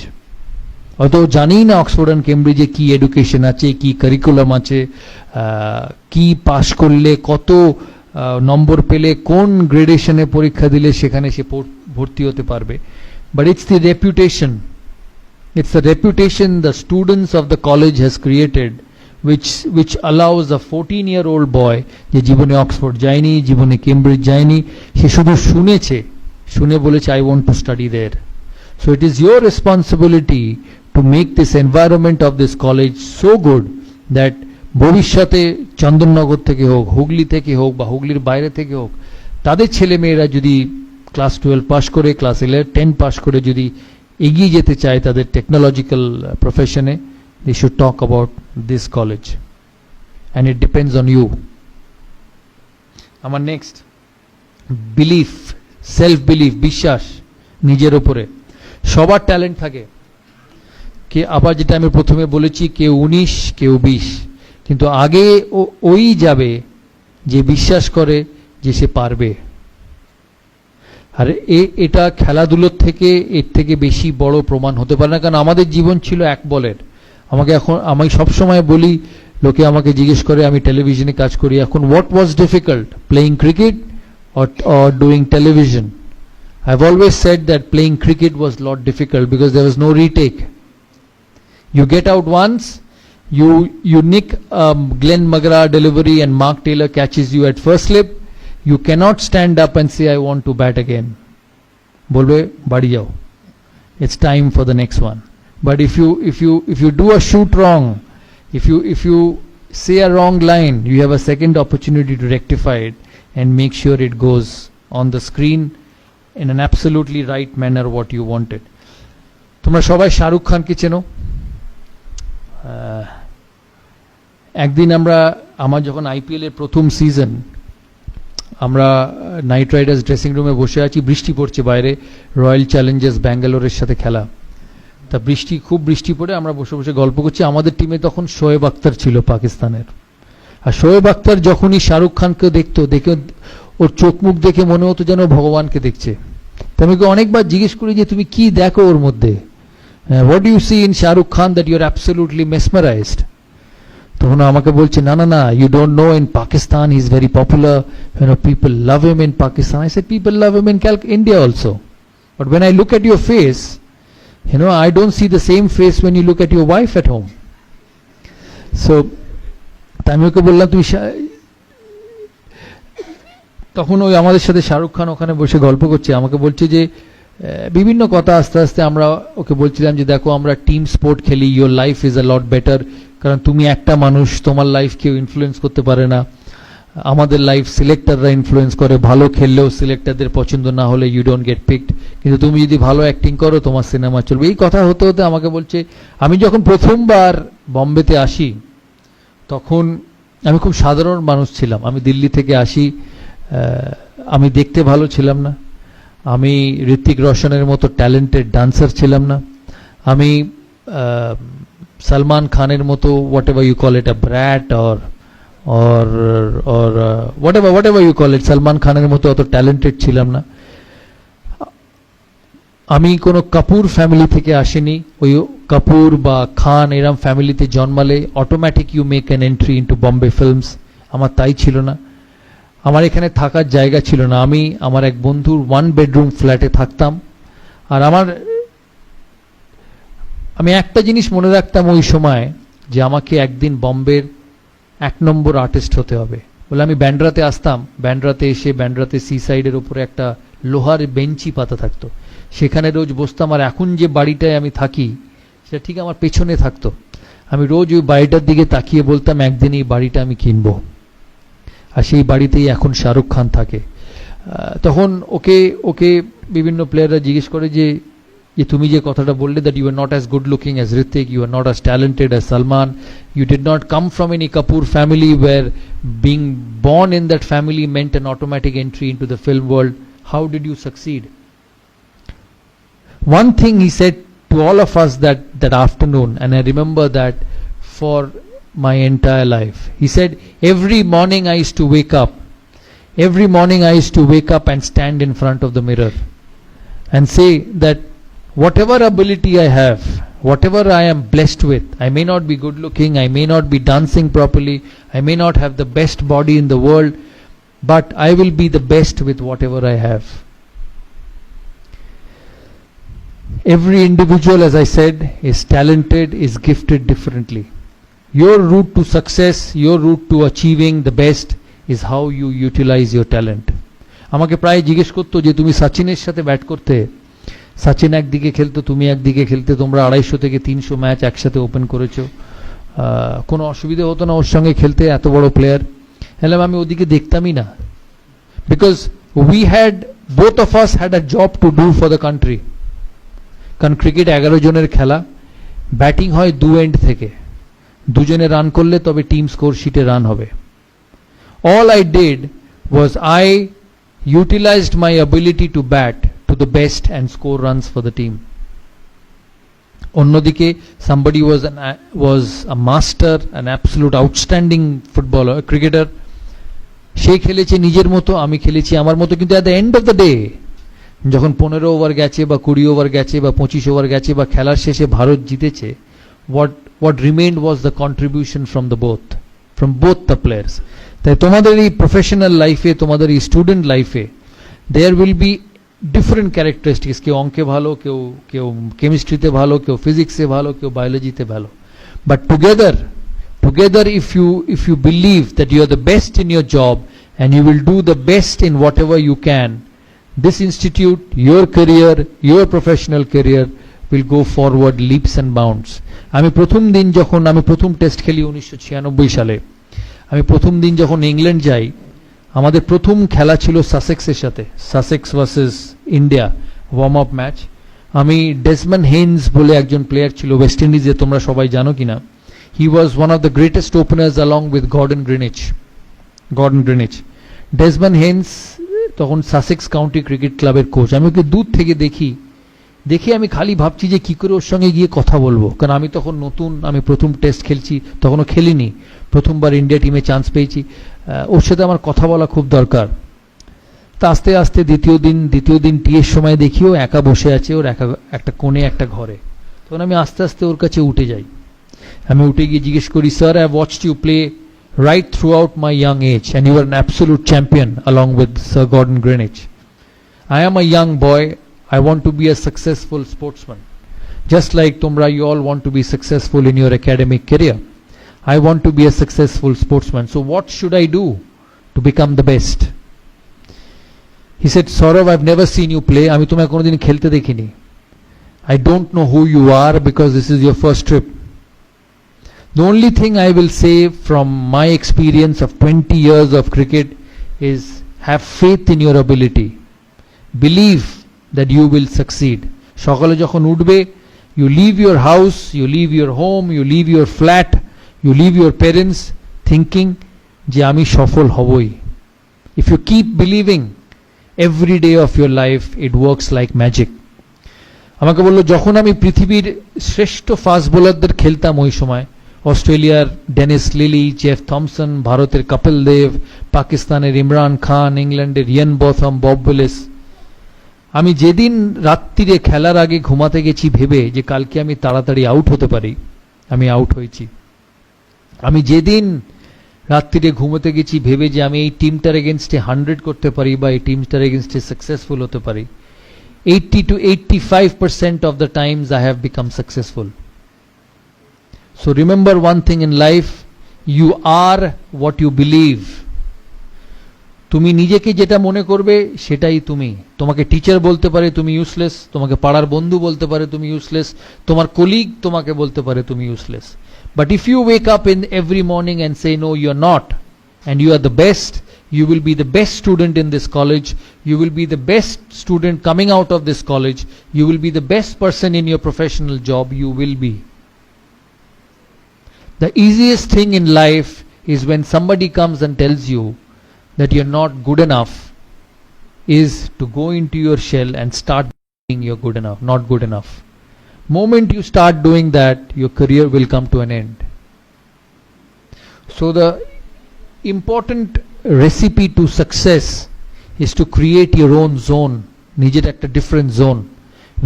হয়তো জানি না অক্সফোর্ড অ্যান্ড কেমব্রিজে কি এডুকেশন আছে, কি কারিকুলাম আছে, কি পাস করলে কত নম্বর পেলে কোন গ্রেডেশনে পরীক্ষা দিলে সেখানে সে ভর্তি হতে পারবে, but it's the reputation, it's the reputation the students of the college has created which allows a 14-year-old boy যে জীবনে অক্সফোর্ড যায়নি, জীবনে কেমব্রিজ যায়নি, সে শুধু শুনে বলেছে I want to study there. So it is your responsibility to make this environment of this college so good that ভবিষ্যতে চন্দননগর থেকে হোক, হুগলি থেকে হোক, বা হুগলির বাইরে থেকে হোক, তাদের ছেলে মেয়েরা যদি ক্লাস 12 পাস করে, ক্লাস 10 পাস করে যদি এগিয়ে যেতে চায় তাদের টেকনোলজিক্যাল প্রফেশনে, they should talk about this college, and it depends on you. আমার নেক্সট, বিলিফ, সেলফ বিলিফ, বিশ্বাস নিজের উপরে। সবার ট্যালেন্ট থাকে, কে আবার যেটা আমি প্রথমে বলেছি, কেউ 19, কেউ 20, কিন্তু আগে ওই যাবে যে বিশ্বাস করে যে সে পারবে। আর এটা খেলাধুলোর থেকে এর থেকে বেশি বড় প্রমাণ হতে পারে না, কারণ আমাদের জীবন ছিল এক বলের। আমি সবসময় বলি, লোকে আমাকে জিজ্ঞেস করে, আমি টেলিভিশনে কাজ করি এখন, what was difficult, playing cricket or doing television? I've always said that playing cricket was a lot difficult because there was no retake. You get out once, you nick Glenn McGrath delivery and Mark Taylor catches you at first slip, you cannot stand up and say I want to bat again. Bolbe badi jao, it's time for the next one. But if you do a shoot wrong, if you say a wrong line, you have a second opportunity to rectify it and make sure it goes on the screen in an absolutely right manner what you wanted. তোমরা সবাই শাহরুখ খানকে চেনো। একদিন আমার যখন IPL এর প্রথম season, আমরা নাইট রাইডার্স ড্রেসিং রুমে বসে আছি, বৃষ্টি পড়ছে বাইরে, রয়্যাল চ্যালেঞ্জার্স ব্যাঙ্গালোরের সাথে খেলা। তা খুব বৃষ্টি পড়ে আমরা বসে বসে গল্প করছি। আমাদের টিমে তখন শোয়েব আখতার ছিল পাকিস্তানের। আর শোয়েব আখতার যখনই শাহরুখ খানকে দেখে ওর চোখ মুখ দেখে মনে হতো যেন ভগবানকে দেখছে। তো আমি অনেকবার জিজ্ঞেস করি যে তুমি কি দেখো ওর মধ্যে, what you see in Shahrukh Khan that you are absolutely mesmerised? তখন আমাকে বলছে, না, you don't know, in Pakistan he is very popular, people love him in Pakistan. I said people love him in India also, but when I look at your face, I don't see the same face when you look at your wife at home. So আমি ওকে বললাম তুমি, তখন ওই আমাদের সাথে শাহরুখ খান ওখানে বসে গল্প করছে, আমাকে বলছে যে বিভিন্ন কথা, আস্তে আস্তে আমরা ওকে বলছিলাম যে দেখো আমরা টিম স্পোর্ট খেলি, your life is a lot better, কারণ তুমি একটা মানুষ, তোমার লাইফ কেউ ইনফ্লুয়েন্স করতে পারে না। আমাদের লাইফ সিলেক্টররা ইনফ্লুয়েন্স করে, ভালো খেললেও সিলেক্টরদের পছন্দ না হলে ইউ ডোন্ট গেট পিকড, কিন্তু তুমি যদি ভালো অ্যাক্টিং করো তোমার সিনেমা চলবে। এই কথা হতে হতে আমাকে বলছে, আমি যখন প্রথমবার বম্বেতে আসি তখন আমি খুব সাধারণ মানুষ ছিলাম, আমি দিল্লি থেকে আসি, আমি দেখতে ভালো ছিলাম না, আমি ঋত্বিক রোশনের মতো ট্যালেন্টেড ডান্সার ছিলাম না, আমি সলমান খানের মতো whatever you call it a brat or whatever you call it, Salman খানের মতো অত ট্যালেন্টেড ছিলাম না। আমি কোনো কাপুর ফ্যামিলি থেকে আসিনি, ওই কাপুর বা খান এরম ফ্যামিলিতে জন্মালে automatic you make an entry into Bombay films, আমার তাই ছিল না। আমার এখানে থাকার জায়গা ছিল না, আমি আমার এক বন্ধুর 1 bedroom ফ্ল্যাটে থাকতাম। আর আমি একটা জিনিস মনে রাখতাম ওই সময়, যে আমাকে একদিন বম্বের 1 নম্বর আর্টিস্ট হতে হবে বলে আমি ব্যান্ড্রাতে আসতাম। ব্যান্ড্রাতে এসে ব্যান্ড্রাতে সি সাইডের উপরে একটা লোহার বেঞ্চি পাতা থাকতো, সেখানে রোজ বসতাম। আর এখন যে বাড়িটায় আমি থাকি সেটা ঠিক আমার পেছনে থাকতো, আমি রোজ ওই বাড়িটার দিকে তাকিয়ে বলতাম একদিন এই বাড়িটা আমি কিনবো। আর সেই বাড়িতেই এখন শাহরুখ খান থাকে। তখন ওকে বিভিন্ন প্লেয়াররা জিজ্ঞেস করে যে তুমি যে কথাটা বললে, that you are not as good looking as Hrithik, you are not as talented as Salman, you did not come from any Kapoor family where being born in that family meant an automatic entry into the film world. How did you succeed? One thing he said to all of us that afternoon, and I remember that for my entire life. He said, every morning I used to wake up and stand in front of the mirror and say that whatever ability I have, whatever I am blessed with, I may not be good looking, I may not be dancing properly, I may not have the best body in the world, but I will be the best with whatever I have. Every individual, as I said, is talented, is gifted differently. Your route to success, your route to achieving the best is how you utilize your talent. আমাকে প্রায় জিজ্ঞেস করতো যে তুমি সচিনের সাথে bat করতে, সচিন একদিকে খেলতো, তুমি একদিকে খেলতে, তোমরা 250 থেকে 300 ম্যাচ একসাথে ওপেন করেছো, কোনো অসুবিধা হতো না ওর সঙ্গে খেলতে, এত বড় প্লেয়ার। হলে আমি ওদিকে দেখতামই না, because both of us had a job to do for the country. কারণ ক্রিকেট 11 জনের খেলা, ব্যাটিং হয় 2 এন্ড থেকে, দুজনে রান করলে তবে টিম স্কোর শিটে রান হবে। All I did was I utilized my ability to bat to the best and score runs for the team. অন্যদিকে somebody was a master, an absolute outstanding footballer, cricketer. সে খেলেছে নিজের মতো, আমি খেলেছি আমার মতো, কিন্তু at the end of the day যখন 15 ওভার গেছে বা 20 ওভার গেছে বা 25 ওভার গেছে বা খেলার শেষে ভারত জিতেছে, what remained was the contribution from both the players. তাই তোমাদের এই প্রফেশনাল লাইফে, তোমাদের এই স্টুডেন্ট লাইফে there will be different characteristics. কেউ অঙ্কে ভালো, কেউ কেমিস্ট্রিতে ভালো, কেউ ফিজিক্সে ভালো, কেউ বায়োলজিতে ভালো, but together if you believe that you are the best in your job and you will do the best in whatever you can, this institute, your career, your professional career will go forward leaps and bounds. আমি প্রথম test খেলি 1996 সালে, আমি প্রথম দিন যখন England যাই, আমাদের প্রথম খেলা ছিল সাসেক্সের সাথে, Sussex versus India, warm up match. আমি ডেসমন্ড হেইন্স বলে একজন প্লেয়ার ছিল ওয়েস্ট ইন্ডিজে, তোমরা সবাই জানো কিনা, he was one of the greatest openers along with Gordon Greenidge. Desmond Haynes তখন সাসেক্স কাউন্টি ক্রিকেট ক্লাবের কোচ। আমি ওকে দূর থেকে দেখি আমি খালি ভাবছি যে কি করে ওর সঙ্গে গিয়ে কথা বলবো, কারণ আমি তখন নতুন, আমি প্রথম টেস্ট খেলছি, তখনও খেলিনি, প্রথমবার ইন্ডিয়া টিমে চান্স পেয়েছি, ওর সাথে আমার কথা বলা খুব দরকার। তা আস্তে আস্তে দ্বিতীয় দিন টিয়ের সময় দেখি ও একা বসে আছে, ওর একটা কোণে একটা ঘরে। তখন আমি আস্তে আস্তে ওর কাছে উঠে যাই, আমি উঠে গিয়ে জিজ্ঞেস করি, sir, I have watched you play right throughout my young age and you were an absolute champion along with Sir Gordon Greenwich. I am a young boy, I want to be a successful sportsman, just like tumra you all want to be successful in your academic career. I want to be a successful sportsman, so what should I do to become the best? He said, Saurav, I've never seen you play, ami tumhe kono din khelte dekhini, I don't know who you are because this is your first trip. The only thing I will say from my experience of 20 years of cricket is have faith in your ability. Believe that you will succeed. Shokale jokhon udbe, you leave your house, you leave your home, you leave your flat, you leave your parents thinking je ami সফল হবই. If you keep believing every day of your life, it works like magic. আমাকে বললো যখন আমি পৃথিবীর শ্রেষ্ঠ fast বোলারদের খেলতাম ওই সময়, অস্ট্রেলিয়ার ডেনিস লিলি, জেফ থমসন, ভারতের কপিল দেব, পাকিস্তানের ইমরান খান, ইংল্যান্ডের ইয়ান বথম, বব উইলিস, আমি যেদিন রাত্রিরে খেলার আগে ঘুমাতে গেছি ভেবে যে কালকে আমি তাড়াতাড়ি আউট হতে পারি, আমি আউট হয়েছি। আমি যেদিন রাত্রিরে ঘুমোতে গেছি ভেবে যে আমি এই টিমটার এগেনস্টে 100 করতে পারি বা এই টিমটার এগেনস্টে সাকসেসফুল হতে পারি, 80 to 85% of the times I have become successful. So remember one thing in life, you are what you believe. তুমি নিজেকে যেটা মনে করবে সেটাই তুমি। তোমাকে টিচার বলতে পারে তুমি ইউজলেস, তোমাকে পাড়ার বন্ধু বলতে পারে তুমি ইউজলেস, তোমার কলিগ তোমাকে বলতে পারে তুমি useless. But if you wake up in every morning and say no, you are not, and you are the best, you will be the best student in this college, you will be the best student coming out of this college, you will be the best person in your professional job, you will be. The easiest thing in life is when somebody comes and tells you that you're not good enough, is to go into your shell and start being you're good enough, not good enough. Moment you start doing that, your career will come to an end. So the important recipe to success is to create your own zone, নিজের একটা different zone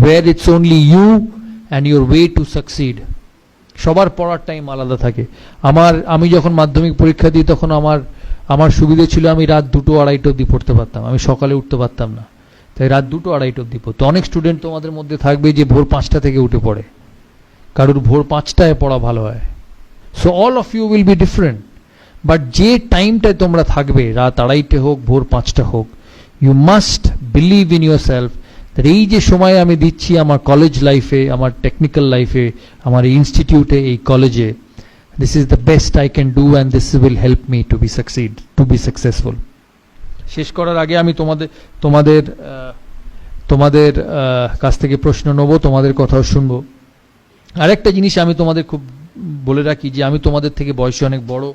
where it's only you and your way to succeed. সবার পড়ার time আলাদা থাকে। আমি যখন মাধ্যমিক পরীক্ষা দিই তখন আমার সুবিধা ছিল আমি রাত 2-2:30 অবধি পড়তে পারতাম, আমি সকালে উঠতে পারতাম না, তাই রাত 2-2:30 অবধি পড়তো। অনেক স্টুডেন্ট তোমাদের মধ্যে থাকবে যে ভোর 5টা থেকে উঠে পড়ে, কারোর ভোর 5টায় পড়া ভালো হয়। So all of you will be different, but যে টাইমটায় তোমরা থাকবে, রাত 2:30 হোক ভোর 5টা হোক, you must believe in yourself that এই যে সময় আমি দিচ্ছি আমার কলেজ লাইফে, আমার টেকনিক্যাল লাইফে, আমার ইনস্টিটিউটে, এই কলেজে, this is the best I can do and this will help me to be successful. শেষ করার আগে আমি তোমাদের কাছ থেকে প্রশ্ন নেব, তোমাদের কথাও শুনবো। আরেকটা জিনিস আমি তোমাদের খুব বলে রাখি যে আমি তোমাদের থেকে বয়সে অনেক বড়,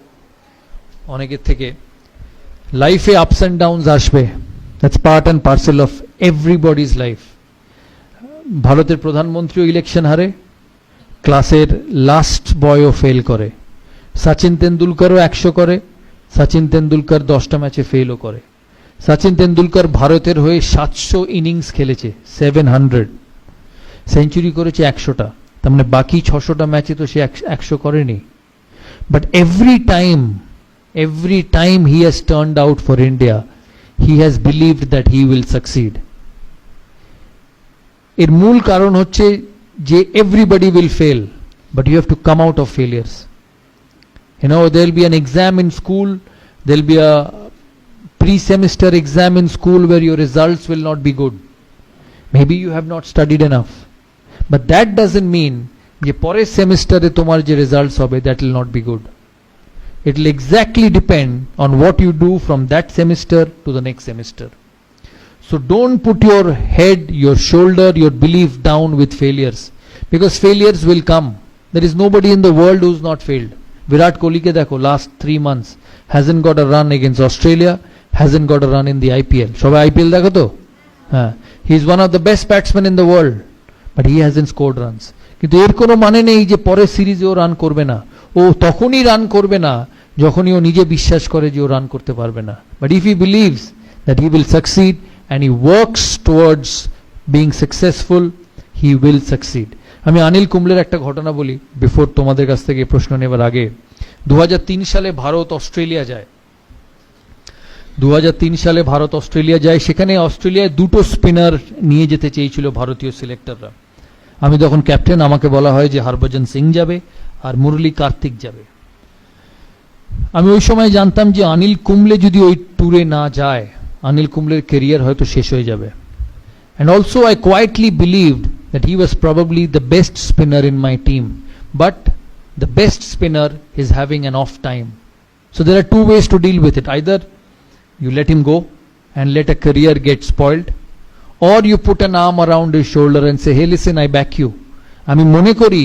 অনেকের থেকে লাইফে আপস অ্যান্ড ডাউনস আসবে, that's part and parcel of everybody's life. ভারতের প্রধানমন্ত্রীও ইলেকশন হারে, ক্লাসের লাস্ট বয়ও ফেল করে, সচিন তেন্ডুলকারও 100 করে, সচিন তেন্ডুলকার 10টা ম্যাচে ফেলও করে। সচিন তেন্ডুলকার ভারতের হয়ে 700 ইনিংস খেলেছে, 700 সেঞ্চুরি করেছে 100টা, তার মানে বাকি 600টা ম্যাচে তো সে 100 করেনি। But every time he has turned out for India, he has believed that he will succeed. এর মূল কারণ হচ্ছে যে everybody will fail, but you have to come out of failures. You know, there will be an exam in school, there will be a pre-semester exam in school where your results will not be good. Maybe you have not studied enough, but that doesn't mean যে পরের সেমিস্টারে তোমার যে results হবে that will not be good. It will exactly depend on what you do from that semester to the next semester. So don't put your head, your shoulder, your belief down with failures, because failures will come. There is nobody in the world who's not failed. Virat Kohli ke dekho, last 3 months hasn't got a run against Australia, hasn't got a run in the IPL. Shobai IPL dekho to? He is one of the best batsmen in the world, but he hasn't scored runs. কিন্তু এর কোনো মানে নেই যে পরের সিরিজে ও run করবে না, ও তখনই রান করবে না যখনই ও নিজে বিশ্বাস করে যে ও রান করতে পারবে না। But if he believes that he will succeed and he works towards being successful, he will succeed. আমি অনিল কুম্বলের একটা ঘটনা বলি বিফোর তোমাদের কাছ থেকে প্রশ্ন নেবার আগে। 2003 সালে ভারত অস্ট্রেলিয়া যায়, 2003 সালে ভারত অস্ট্রেলিয়া যায়, সেখানে অস্ট্রেলিয়ায় 2টো স্পিনার নিয়ে যেতে চেয়েছিল ভারতীয় সিলেক্টররা। আমি তখন ক্যাপ্টেন, আমাকে বলা হয় যে হরভজন সিং যাবে আর মুরলী কার্তিক যাবে। আমি ওই সময় জানতাম যে অনিল কুম্বলে যদি ওই ট্যুরে না যায়, অনিল কুম্বলের ক্যারিয়ার হয়তো শেষ হয়ে যাবে। And also I quietly believed that he was probably the best spinner in my team, but the best spinner is having an off time. So there are two ways to deal with it. Either you let him go and let a career get spoiled, or you put an arm around his shoulder and say, hey listen, I back you. আমি মনে করি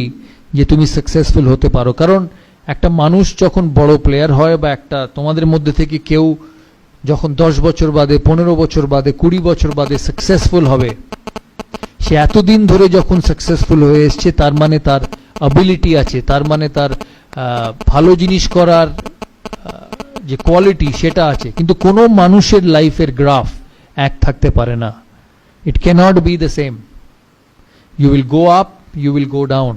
যে তুমি successful হতে পারো। কারণ একটা মানুষ যখন বড় প্লেয়ার হয়, বা একটা তোমাদের মধ্যে থেকে কেউ যখন 10 বছর বাদে, 15 বছর বাদে, 20 বছর বাদে সাকসেসফুল হবে, সে এতদিন ধরে যখন সাকসেসফুল হয়ে এসছে, তার মানে তার অ্যাবিলিটি আছে, তার মানে তার ভালো জিনিস করার যে কোয়ালিটি সেটা আছে। কিন্তু কোনো মানুষের লাইফের গ্রাফ এক থাকতে পারে না। It cannot be the same. You will go up, you will go down,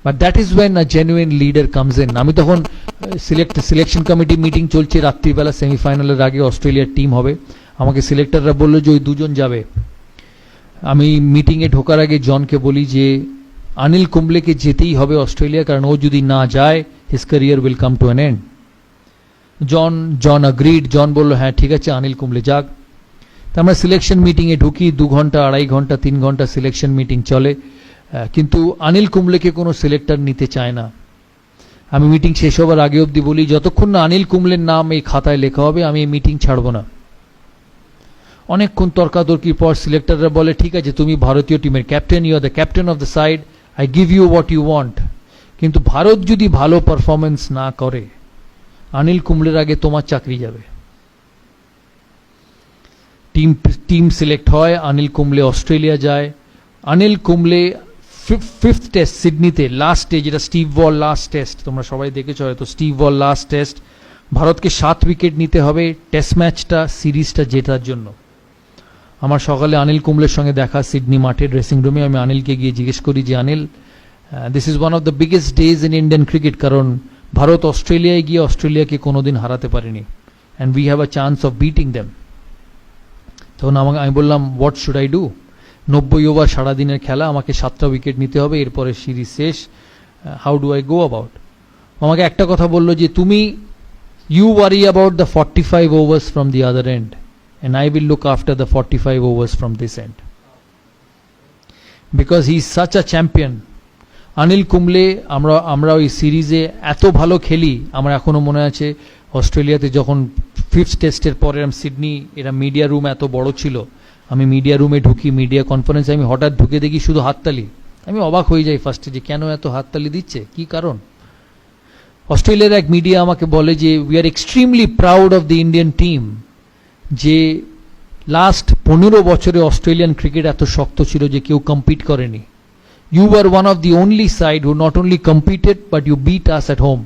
but that is when a genuine leader comes in. আমি তখন সিলেকশন কমিটি মিটিং চলছে, রাত্রিবেলা সেমিফাইনালের আগে অস্ট্রেলিয়ার টিম হবে। আমাকে সিলেক্টররা বললো যে ওই দুজন যাবে। আমি মিটিংয়ে ঢোকার আগে জনকে বলি যে অনিল কুম্বলেকে যেতেই হবে অস্ট্রেলিয়া, কারণ ও যদি না যায় his career will come to an end. John agreed. John বললো হ্যাঁ ঠিক আছে, অনিল কুম্বলে যাক। তা আমরা সিলেকশন মিটিংয়ে ঢুকি, 2 ঘন্টা, 2.5 ঘন্টা, 3 ঘন্টা সিলেকশন মিটিং চলে, কিন্তু অনিল কুম্বলেকে কোনো সিলেক্টর নিতে চায় না। আমি মিটিং শেষ হবার আগে অবধি বলি, যতক্ষণ না অনিল কুম্বলের নাম এই খাতায় লেখা হবে আমি এই মিটিং ছাড়বো না। অনেকক্ষণ তর্কাতর্কির পর সিলেক্টররা বলে ঠিক আছে, তুমি ভারতীয় টিমের captain, you are the captain of the side, I give you what you want. কিন্তু ভারত যদি ভালো পারফরমেন্স না করে, অনিল কুম্বলের আগে তোমার চাকরি যাবে। টিম সিলেক্ট হয়, অনিল কুম্বলে অস্ট্রেলিয়া যায়। অনিল কুম্বলে ফিফথ টেস্ট সিডনিতে, লাস্ট ডে, যেটা স্টিভ ওয়াল লাস্ট টেস্ট, তোমরা সবাই দেখেছো হয়তো, স্টিভ ওয়াল লাস্ট টেস্ট, ভারতকে 7 উইকেট নিতে হবে টেস্ট ম্যাচটা, সিরিজটা জেতার জন্য। আমার সকালে অনিল কুম্বলের সঙ্গে দেখা সিডনি মাঠের ড্রেসিং রুমে। আমি অনিলকে গিয়ে জিজ্ঞেস করি যে Anil, this is one of the biggest days in Indian cricket, কারণ ভারত অস্ট্রেলিয়ায় গিয়ে অস্ট্রেলিয়াকে কোনোদিন হারাতে পারেনি, and we have a chance of beating them. তখন আমি বললাম what should I do? 90 over সারাদিনের খেলা, আমাকে 7টা উইকেট নিতে হবে, এরপরে সিরিজ শেষ, how do I go about? আমাকে একটা কথা বললো যে তুমি you worry about the 45 overs from the other end, and I will look after the 45 overs from this end, because he is such a champion. Anil Kumble, আমরা ওই সিরিজে এত ভালো খেলি, আমার এখনো মনে আছে অস্ট্রেলিয়াতে যখন 5th টেস্টের পরে সিডনি, এরা মিডিয়া রুম এত বড় ছিল, আমি মিডিয়া রুমে ঢুকি, মিডিয়া কনফারেন্সে আমি হঠাৎ ঢুকে দেখি শুধু হাততালি। আমি অবাক হয়ে যাই ফার্স্টে যে কেন এত হাততালি দিচ্ছে, কি কারণ? অস্ট্রেলিয়ার এক মিডিয়া আমাকে বলে যে we are extremely proud of the Indian team, যে লাস্ট 15 বছরে অস্ট্রেলিয়ান ক্রিকেট এত শক্ত ছিল যে কেউ কম্পিট করেনি। You are one of the only side who not only competed but you beat us at home.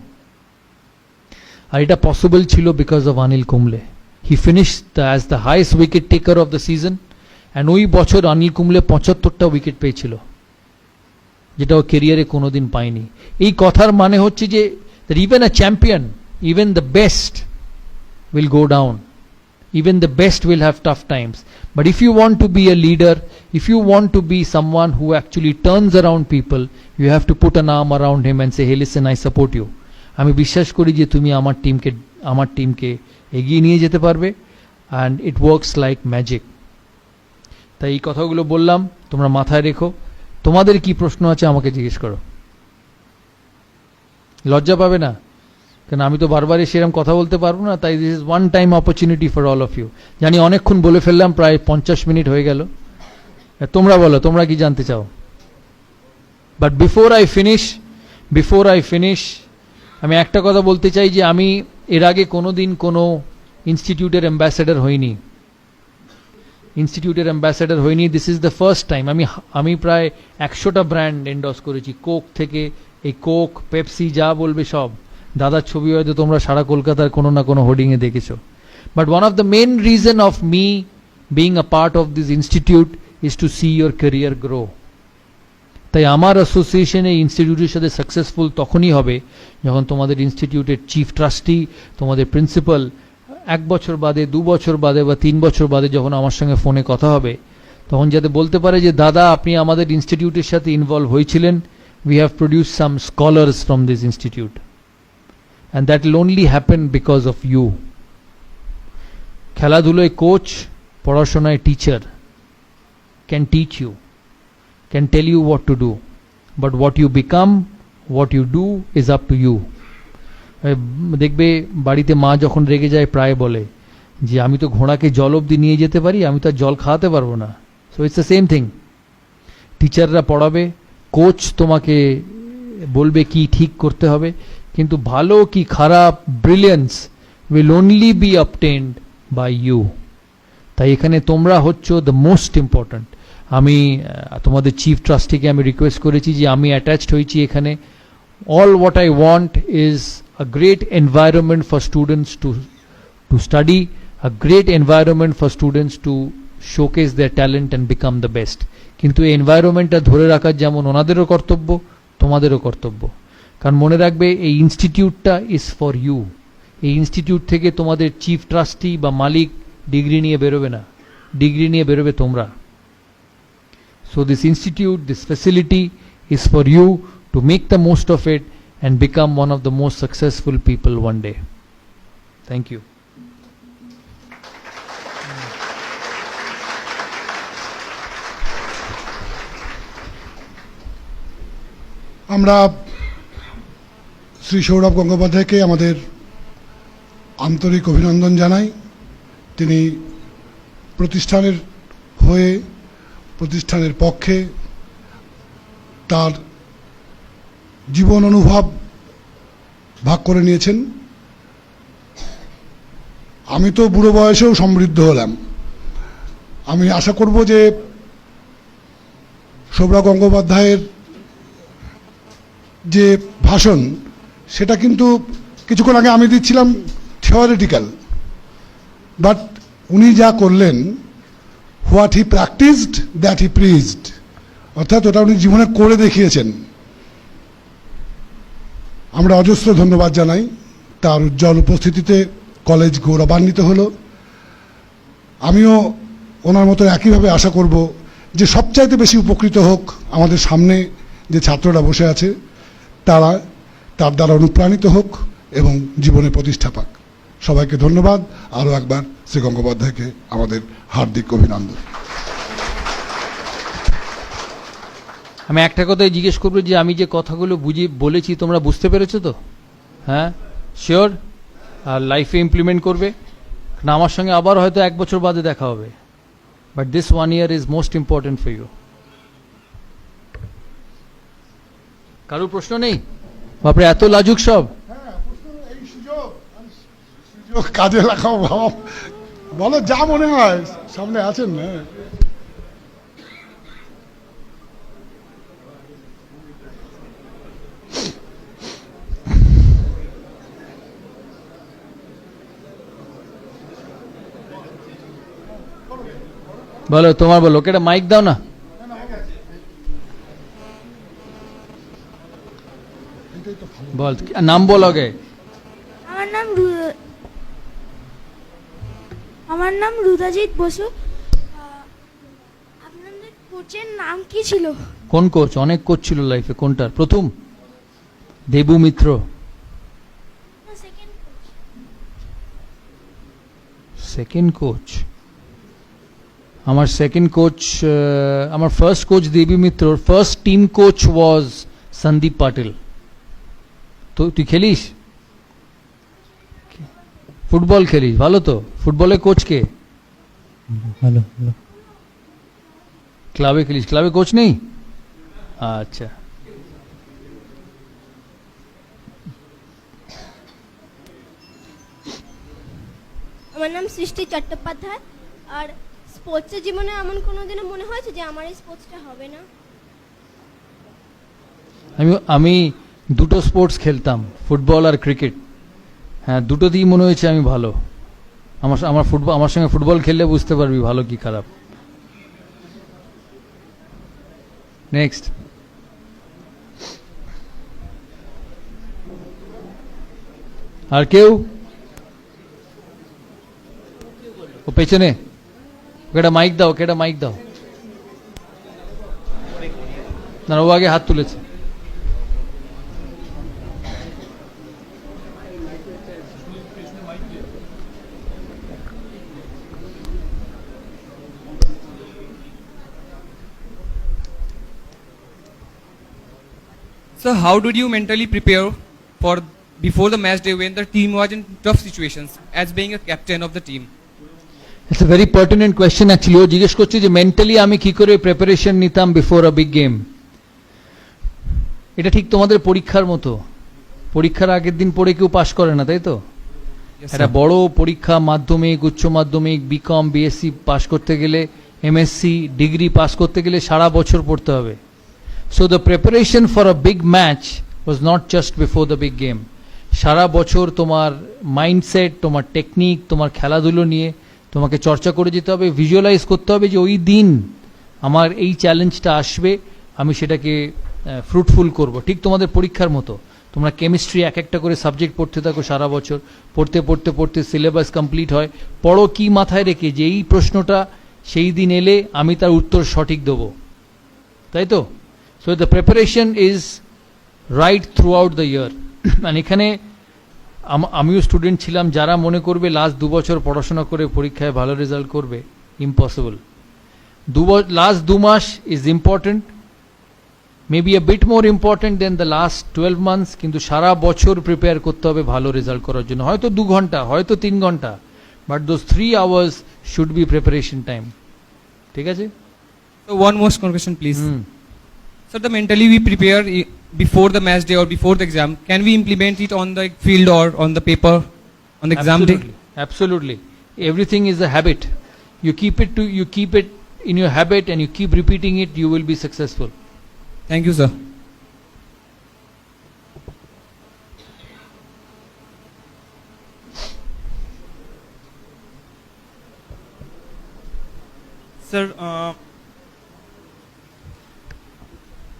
আর এটা পসিবল ছিল because of Anil Kumble. He finished as the highest wicket taker of the season, and ওই বছর Anil Kumble 75টা wicket পেয়েছিল, যেটা ও কেরিয়ারে কোনোদিন পায়নি। এই কথার মানে হচ্ছে যে even a champion, even the best will go down, even the best will have tough times, but if you want to be a leader, if you want to be someone who actually turns around people, you have to put an arm around him and say, hey listen, I support you. আমি বিশ্বাস করি যে তুমি আমার টিমকে এগিয়ে নিয়ে যেতে পারবে, and it works like magic. তাই এই কথাগুলো বললাম, তোমরা মাথায় রেখো। তোমাদের কি প্রশ্ন আছে আমাকে জিজ্ঞেস করো, লজ্জা পাবে না, কারণ আমি তো বারবার সেরকম কথা বলতে পারবো না। তাই this is one time opportunity for all of you. জানি অনেকক্ষণ বলে ফেললাম, প্রায় 50 মিনিট হয়ে গেল। তোমরা বলো, তোমরা কি জানতে চাও? বাট বিফোর আই ফিনিশ আমি একটা কথা বলতে চাই যে আমি এর আগে কোনোদিন কোনো ইনস্টিটিউটের অ্যাম্বাসেডর হইনি। This is the first time. আমি প্রায় 100টা ব্র্যান্ড এন্ডোর্স করেছি, কোক থেকে, এই কোক, পেপসি, যা বলবে সব। দাদার ছবি হয়তো তোমরা সারা কলকাতার কোনো না কোনো হোর্ডিংয়ে দেখেছো। But one of the main reason of me being a part of this institute is to see your career grow. তাই আমার অ্যাসোসিয়েশন এই ইনস্টিটিউটের সাথে সাকসেসফুল তখনই হবে যখন তোমাদের ইনস্টিটিউটের চিফ ট্রাস্টি, তোমাদের প্রিন্সিপাল 1 বছর বাদে, 2 বছর বাদে বা 3 বছর বাদে যখন আমার সঙ্গে ফোনে কথা হবে, তখন যাতে বলতে পারে যে দাদা আপনি আমাদের ইনস্টিটিউটের সাথে ইনভলভ হয়েছিলেন, we have produced some scholars from this institute, and that will only happen because of you. খেলাধুলায় কোচ, পড়াশোনায় teacher can teach you, can tell you what to do, but what you become, what you do is up to you. দেখবে বাড়িতে মা যখন রেগে যায় প্রায় বলে যে আমি তো ঘোড়াকে জল অবধি নিয়ে যেতে পারি, আমি তো আর জল খাওয়াতে পারবো না। So it's the same thing. টিচাররা পড়াবে, কোচ তোমাকে বলবে কি ঠিক করতে হবে, কিন্তু ভালো কি খারাপ, brilliance will only be obtained by you. তাই এখানে তোমরা হচ্ছ দ্য মোস্ট ইম্পর্ট্যান্ট। আমি তোমাদের চিফ ট্রাস্টিকে আমি রিকোয়েস্ট করেছি যে আমি অ্যাটাচড হয়েছি এখানে। All what I want is a great environment for students to study, a great environment for students to showcase their talent and become the best. কিন্তু এই এনভায়রনমেন্টটা ধরে রাখার যেমন ওনাদেরও কর্তব্য, তোমাদেরও কর্তব্য। কারণ মনে রাখবে এই ইনস্টিটিউটটা ইজ ফর ইউ। এই ইনস্টিটিউট থেকে তোমাদের চিফ ট্রাস্টি বা মালিক ডিগ্রি নিয়ে বেরোবে না, ডিগ্রি নিয়ে বেরোবে তোমরা। So this institute, this facility is for you to make the most of it and become one of the most successful people one day. Thank you. আমরা শ্রী সৌরভ গঙ্গোপাধ্যায়কে আমাদের আন্তরিক অভিনন্দন জানাই। তিনি প্রতিষ্ঠানের হয়ে, প্রতিষ্ঠানের পক্ষে তার জীবন অনুভব ভাগ করে নিয়েছেন। আমি তো বুড়ো বয়সেও সমৃদ্ধ হলাম। আমি আশা করব যে সৌরভ গঙ্গোপাধ্যায়ের যে ভাষণ, সেটা কিন্তু কিছুক্ষণ আগে আমি দিচ্ছিলাম থিওরিটিক্যাল, বাট উনি যা করলেন, what he practised that he preached, অর্থাৎ ওটা উনি জীবনে করে দেখিয়েছেন। আমরা অজস্র ধন্যবাদ জানাই। তার উজ্জ্বল উপস্থিতিতে কলেজ গৌরবান্বিত হলো। আমিও ওনার মতো একইভাবে আশা করব যে সবচাইতে বেশি উপকৃত হোক আমাদের সামনে যে ছাত্ররা বসে আছে, তারা তার দ্বারা অনুপ্রাণিত হোক এবং জীবনে প্রতিষ্ঠা পাক। সবাইকে ধন্যবাদ। আরও একবার শ্রী গঙ্গোপাধ্যায়কে আমাদের হার্দিক অভিনন্দন। আমি একটা কথাই জিজ্ঞেস করবো যে আমি যে কথাগুলো বলেছি তোমরা বুঝতে পেরেছো তো? হ্যাঁ, শিওর? আর লাইফে ইমপ্লিমেন্ট করবে? না, আমার সঙ্গে আবার হয়তো 1 বছর বাদে দেখা হবে, but this 1 year is most important for you. কারোর প্রশ্ন নেই? বাপরে, এত লাজুক সব! কাজে লাগাও বাবা, বলো যা মনে হয়। সামনে আছেন না? বলো, তোমার বলো, ওকে একটা মাইক দাও না। বল, নাম বল আগে। আমার নাম রুদাজিৎ বসু। আপনাদের কোচের নাম কি ছিল? কোন কোচ? অনেক কোচ ছিল লাইফে। কোনটার প্রথম? দেবু মিত্র। Second coach? আমার সেকেন্ড কোচ, আমার first coach Debi Mitra. First team coach was Sandeep Patil. তো তুই খেলিস? ফুটবল খেলিস? ভালো তো। ফুটবলের কোচ কে? ভালো ভালো। ক্লাবে খেলিস? ক্লাবে কোচ নেই? আচ্ছা। আমার নাম সৃষ্টি চট্টোপাধ্যায়। আর স্পোর্টসের জীবনে এমন কোনোদিনও মনে হয়েছে যে আমার এই স্পোর্টসটা হবে না? আমি দুটো স্পোর্টস খেলতাম, ফুটবল আর ক্রিকেট। হ্যাঁ, দুটোতেই মনে হয়েছে আমি ভালো। আমার সঙ্গে ফুটবল খেললে বুঝতে পারবি ভালো কি খারাপ। নেক্সট। আর কেউ? ও পেছনে, ওকে একটা মাইক দাও, ওকে একটা মাইক দাও। না, ও আগে হাত তুলেছে। So how did you mentally prepare for before the match day when the team was in tough situations as being a captain of the team? It's a very pertinent question actually. ও জিজ্ঞেস করছে যে mentally আমি কি করে preparation নিতাম before a big game. এটা ঠিক তোমাদের পরীক্ষার মতো, পরীক্ষার আগের দিন পড়ে কেউ পাশ করে না, তাই তো? Yes, একটা sir. বড় পরীক্ষা, মাধ্যমিক, উচ্চ মাধ্যমিক, বিকম, বিএসসি পাস করতে গেলে, এমএসসি ডিগ্রি পাস করতে গেলে সারা বছর পড়তে হবে। So the preparation for a big match was not just before the big game. সারা বছর তোমার মাইন্ডসেট, তোমার টেকনিক, তোমার খেলাধুলো নিয়ে তোমাকে চর্চা করে যেতে হবে, ভিজুয়ালাইজ করতে হবে যে ওই দিন আমার এই চ্যালেঞ্জটা আসবে, আমি সেটাকে ফ্রুটফুল করব। ঠিক তোমাদের পরীক্ষার মতো, তোমরা কেমিস্ট্রি এক একটা করে সাবজেক্ট পড়তে থাকো সারা বছর, পড়তে পড়তে পড়তে সিলেবাস কমপ্লিট হয়, পড়ো কি মাথায় রেখে যে এই প্রশ্নটা সেই দিন এলে আমি তার উত্তর সঠিক দেবো, তাই তো? So the preparation is right through out the year. মানে এখানে আমিও স্টুডেন্ট ছিলাম, যারা মনে করবে লাস্ট 2 বছর পড়াশোনা করে পরীক্ষায় ভালো রেজাল্ট করবে, ইম্পসিবল। লাস্ট 2 মাস is important, maybe a bit more important than the last 12 months, কিন্তু সারা বছর প্রিপেয়ার করতে হবে ভালো রেজাল্ট করার জন্য। হয়তো 2 ঘন্টা, হয়তো 3 ঘন্টা, but those 3 hours should be preparation time। ঠিক আছে? So one more question, please. Hmm. So the mentally we prepare before the match day or before the exam, can we implement it on the field or on the paper on the exam day? Absolutely. Everything is a habit. You keep it in your habit and you keep repeating it, you will be successful. Thank you, sir. Sir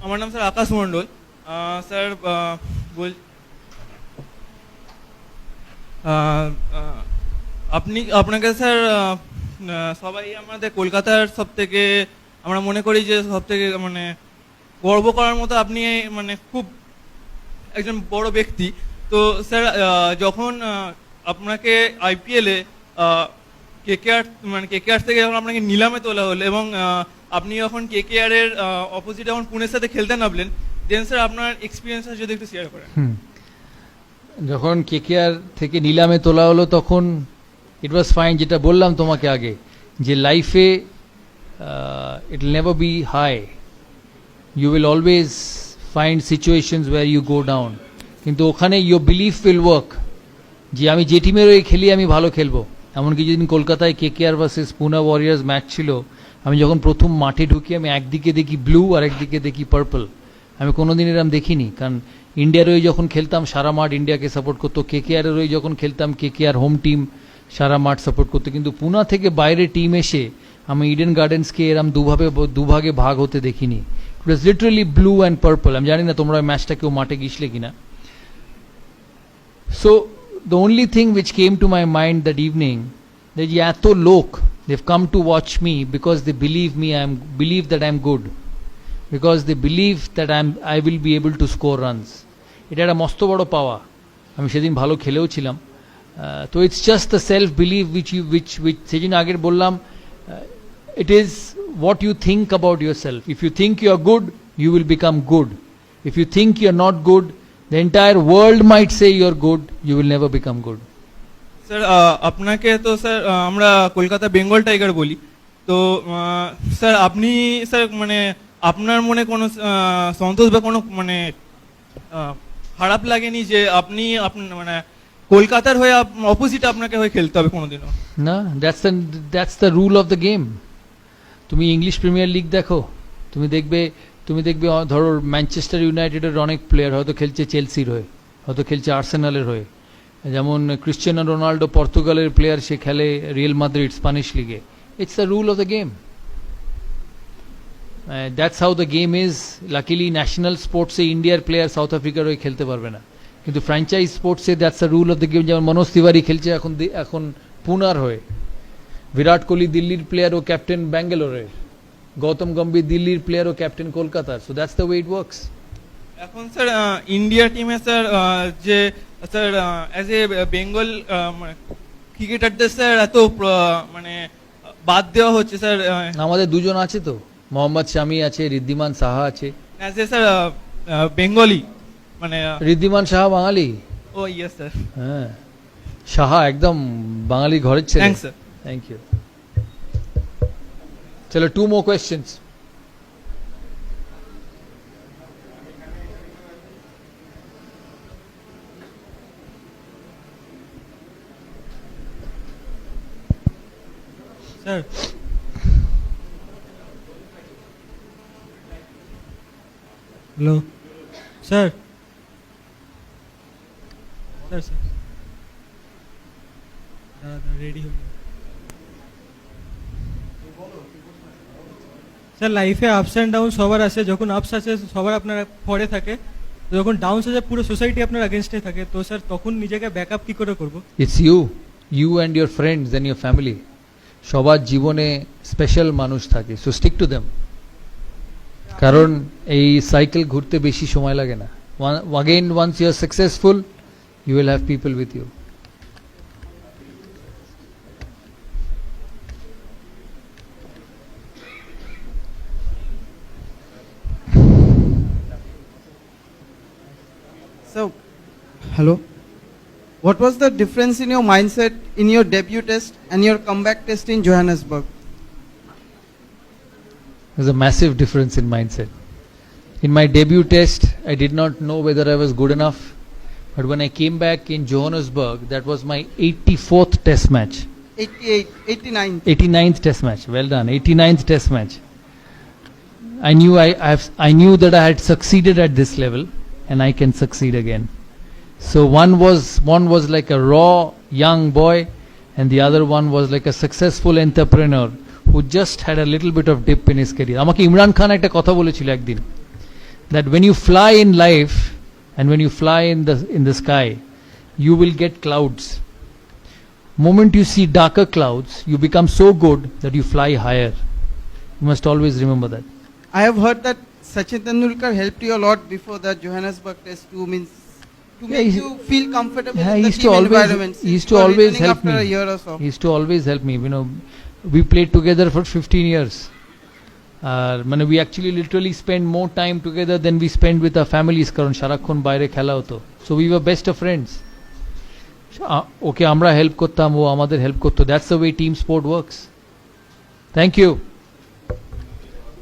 আমার নাম sir আকাশ মণ্ডল। Sir বল আপনাকে sir সবাই আমাদের কলকাতার সব থেকে আমরা মনে করি যে সব থেকে মানে গর্ব করার মতো আপনি মানে খুব একজন বড় ব্যক্তি। তো স্যার যখন আপনাকে আইপিএলে কেকেআর থেকে যখন আপনাকে নিলামে তোলা হলো এবং আপনি যখন কেকেআর এর অপোজিটে যখন পুনের সাথে খেলতে নামলেন, দেন স্যার আপনার এক্সপিরিয়েন্স যদি একটু শেয়ার করেন। যখন কেকেআর থেকে নিলামে তোলা হলো তখন ইট ওয়াজ ফাইন, যেটা বললাম তোমাকে আগে, যে লাইফে it will never be high, you will always find situations where you go down, কিন্তু ওখানে your belief will work যে আমি যে টিমের হয়ে খেলি আমি ভালো খেলবো। এমনকি যেদিন কলকাতায় কেকেআর ভার্সেস পুনা ওয়ারিয়ার্স ম্যাচ ছিল, আমি যখন প্রথম মাঠে ঢুকি আমি একদিকে দেখি ব্লু আর একদিকে দেখি পার্পল। আমি কোনোদিন এরম দেখিনি, কারণ ইন্ডিয়ার হয়ে যখন খেলতাম সারা মাঠ ইন্ডিয়াকে সাপোর্ট করতো, কেকেআরের হয়ে যখন খেলতাম কেকেআর হোম টিম সারা মাঠ সাপোর্ট করতো। কিন্তু পুনা থেকে বাইরে টিম এসে আমি ইডেন গার্ডেন্সকে এরম দুভাগে ভাগ হতে দেখিনি। It was literally blue and purple. আমি জানি না তোমরা ম্যাচটা কেউ মাঠে গিয়েছিলে কিনা। So the only thing which came to my mind that evening, that এত লোক, they've come to watch me because they believe that I'm good, because they believe that I will be able to score runs. এটা একটা মস্ত বড় পাওয়া। আমি সেদিন ভালো খেলেও ছিলাম। তো it's just the self belief which সেদিন আগের বললাম, it is what you think about yourself. If you think you are good, you will become good. If you think you are not good, the entire world might say you are good, you will never become good. Sir আপনাকে তো sir আমরা Kolkata Bengal tiger বলি, তো sir আপনি sir মানে আপনার মনে কোনো সন্তোষ বা কোনো মানে খারাপ লাগেনি যে আপনি মানে কলকাতার হয়ে অপোজিট আপনাকে হয়ে খেলতে হবে কোনোদিনও? না, that's the rule of the game. তুমি ইংলিশ প্রিমিয়ার লিগ দেখো, তুমি দেখবে ধরো ম্যানচেস্টার ইউনাইটেডের অনেক প্লেয়ার হয়তো খেলছে চেলসির হয়ে, হয়তো খেলছে আর্সেনালের হয়ে। যেমন ক্রিশ্চিয়ানো রোনাল্ডো পর্তুগালের প্লেয়ার, সে খেলে রিয়েল মাদ্রিদ স্প্যানিশ লিগে। It's the rule of the game, that's how the game is. Luckily national স্পোর্টসে ইন্ডিয়ার প্লেয়ার সাউথ আফ্রিকার হয়ে খেলতে পারবে না, কিন্তু ফ্র্যাঞ্চাইজ স্পোর্টসে that's the rule of the game. যেমন মনোজ তিওয়ারি খেলছে এখন পুনার হয়ে, বিরাট কোহলি দিল্লির প্লেয়ার ও ক্যাপ্টেন ব্যাঙ্গালোরের, গৌতম গম্ভীর দিল্লির প্লেয়ার ও ক্যাপ্টেন কলকাতার। So that's the way it works. এখন স্যার ইন্ডিয়া টিমে স্যার যে স্যার অ্যাজ এ বেঙ্গল ক্রিকেটারদের স্যার এত মানে বাদ দেওয়া হচ্ছে স্যার। আমাদের দুজন আছে তো, মোহাম্মদ শামি আছে, ঋদ্ধিমান সাহা আছে। অ্যাজ এ স্যার বেঙ্গলি মানে ঋদ্ধিমান সাহা বাঙালি ও ইয়েস স্যার হ্যাঁ সাহা একদম বাঙালি ঘরের ছেলে থ্যাঙ্কস স্যার থ্যাংক ইউ চলো 2 more questions sir hello sir sir sir ready হয়ে স্যার লাইফে আপস অ্যান্ড ডাউন সবার আসে, যখন আপস আসে সবার আপনার পরে থাকে, তো যখন ডাউনস আসে পুরো সোসাইটি আপনার আগেনস্টে থাকে, তো স্যার তখন নিজেকে ব্যাকআপ কি করে করবো? It's you and your friends and your family. সবার জীবনে স্পেশাল মানুষ থাকে, সো স্টিক টু দেম। কারণ এই সাইকেল ঘুরতে বেশি সময় লাগে না। Again, once you are successful, you will have people with you. So, hello. What was the difference in your mindset in your debut test and your comeback test in Johannesburg? There's a massive difference in mindset. In my debut test, I did not know whether I was good enough. But when I came back in Johannesburg, that was my 84th test match. 88, 89. 89th test match. Well done. 89th test match. I knew that I had succeeded at this level and I can succeed again. So one was like a raw young boy and the other one was like a successful entrepreneur who just had a little bit of dip in his career. আমাকে ইমরান খান একটা কথা বলেছিল একদিন, that when you fly in life and when you fly in the sky, you will get clouds. Moment you see darker clouds, you become so good that you fly higher. You must always remember that. I have heard that Sachin Tendulkar helped you a lot before the Johannesburg test to means to Yeah, make he's- you feel comfortable Yeah, in he the used to team always- environment. he since used you to are always returning help after me. a year or so. He used to always help me. We played together for 15 years. We actually literally spend more time together than we spend with our families কারণ সারাক্ষণ বাইরে খেলা হতো, so we were best of friends. ওকে আমরা help করতাম, ও আমাদের help করতো. That's the way team sport works. Thank you.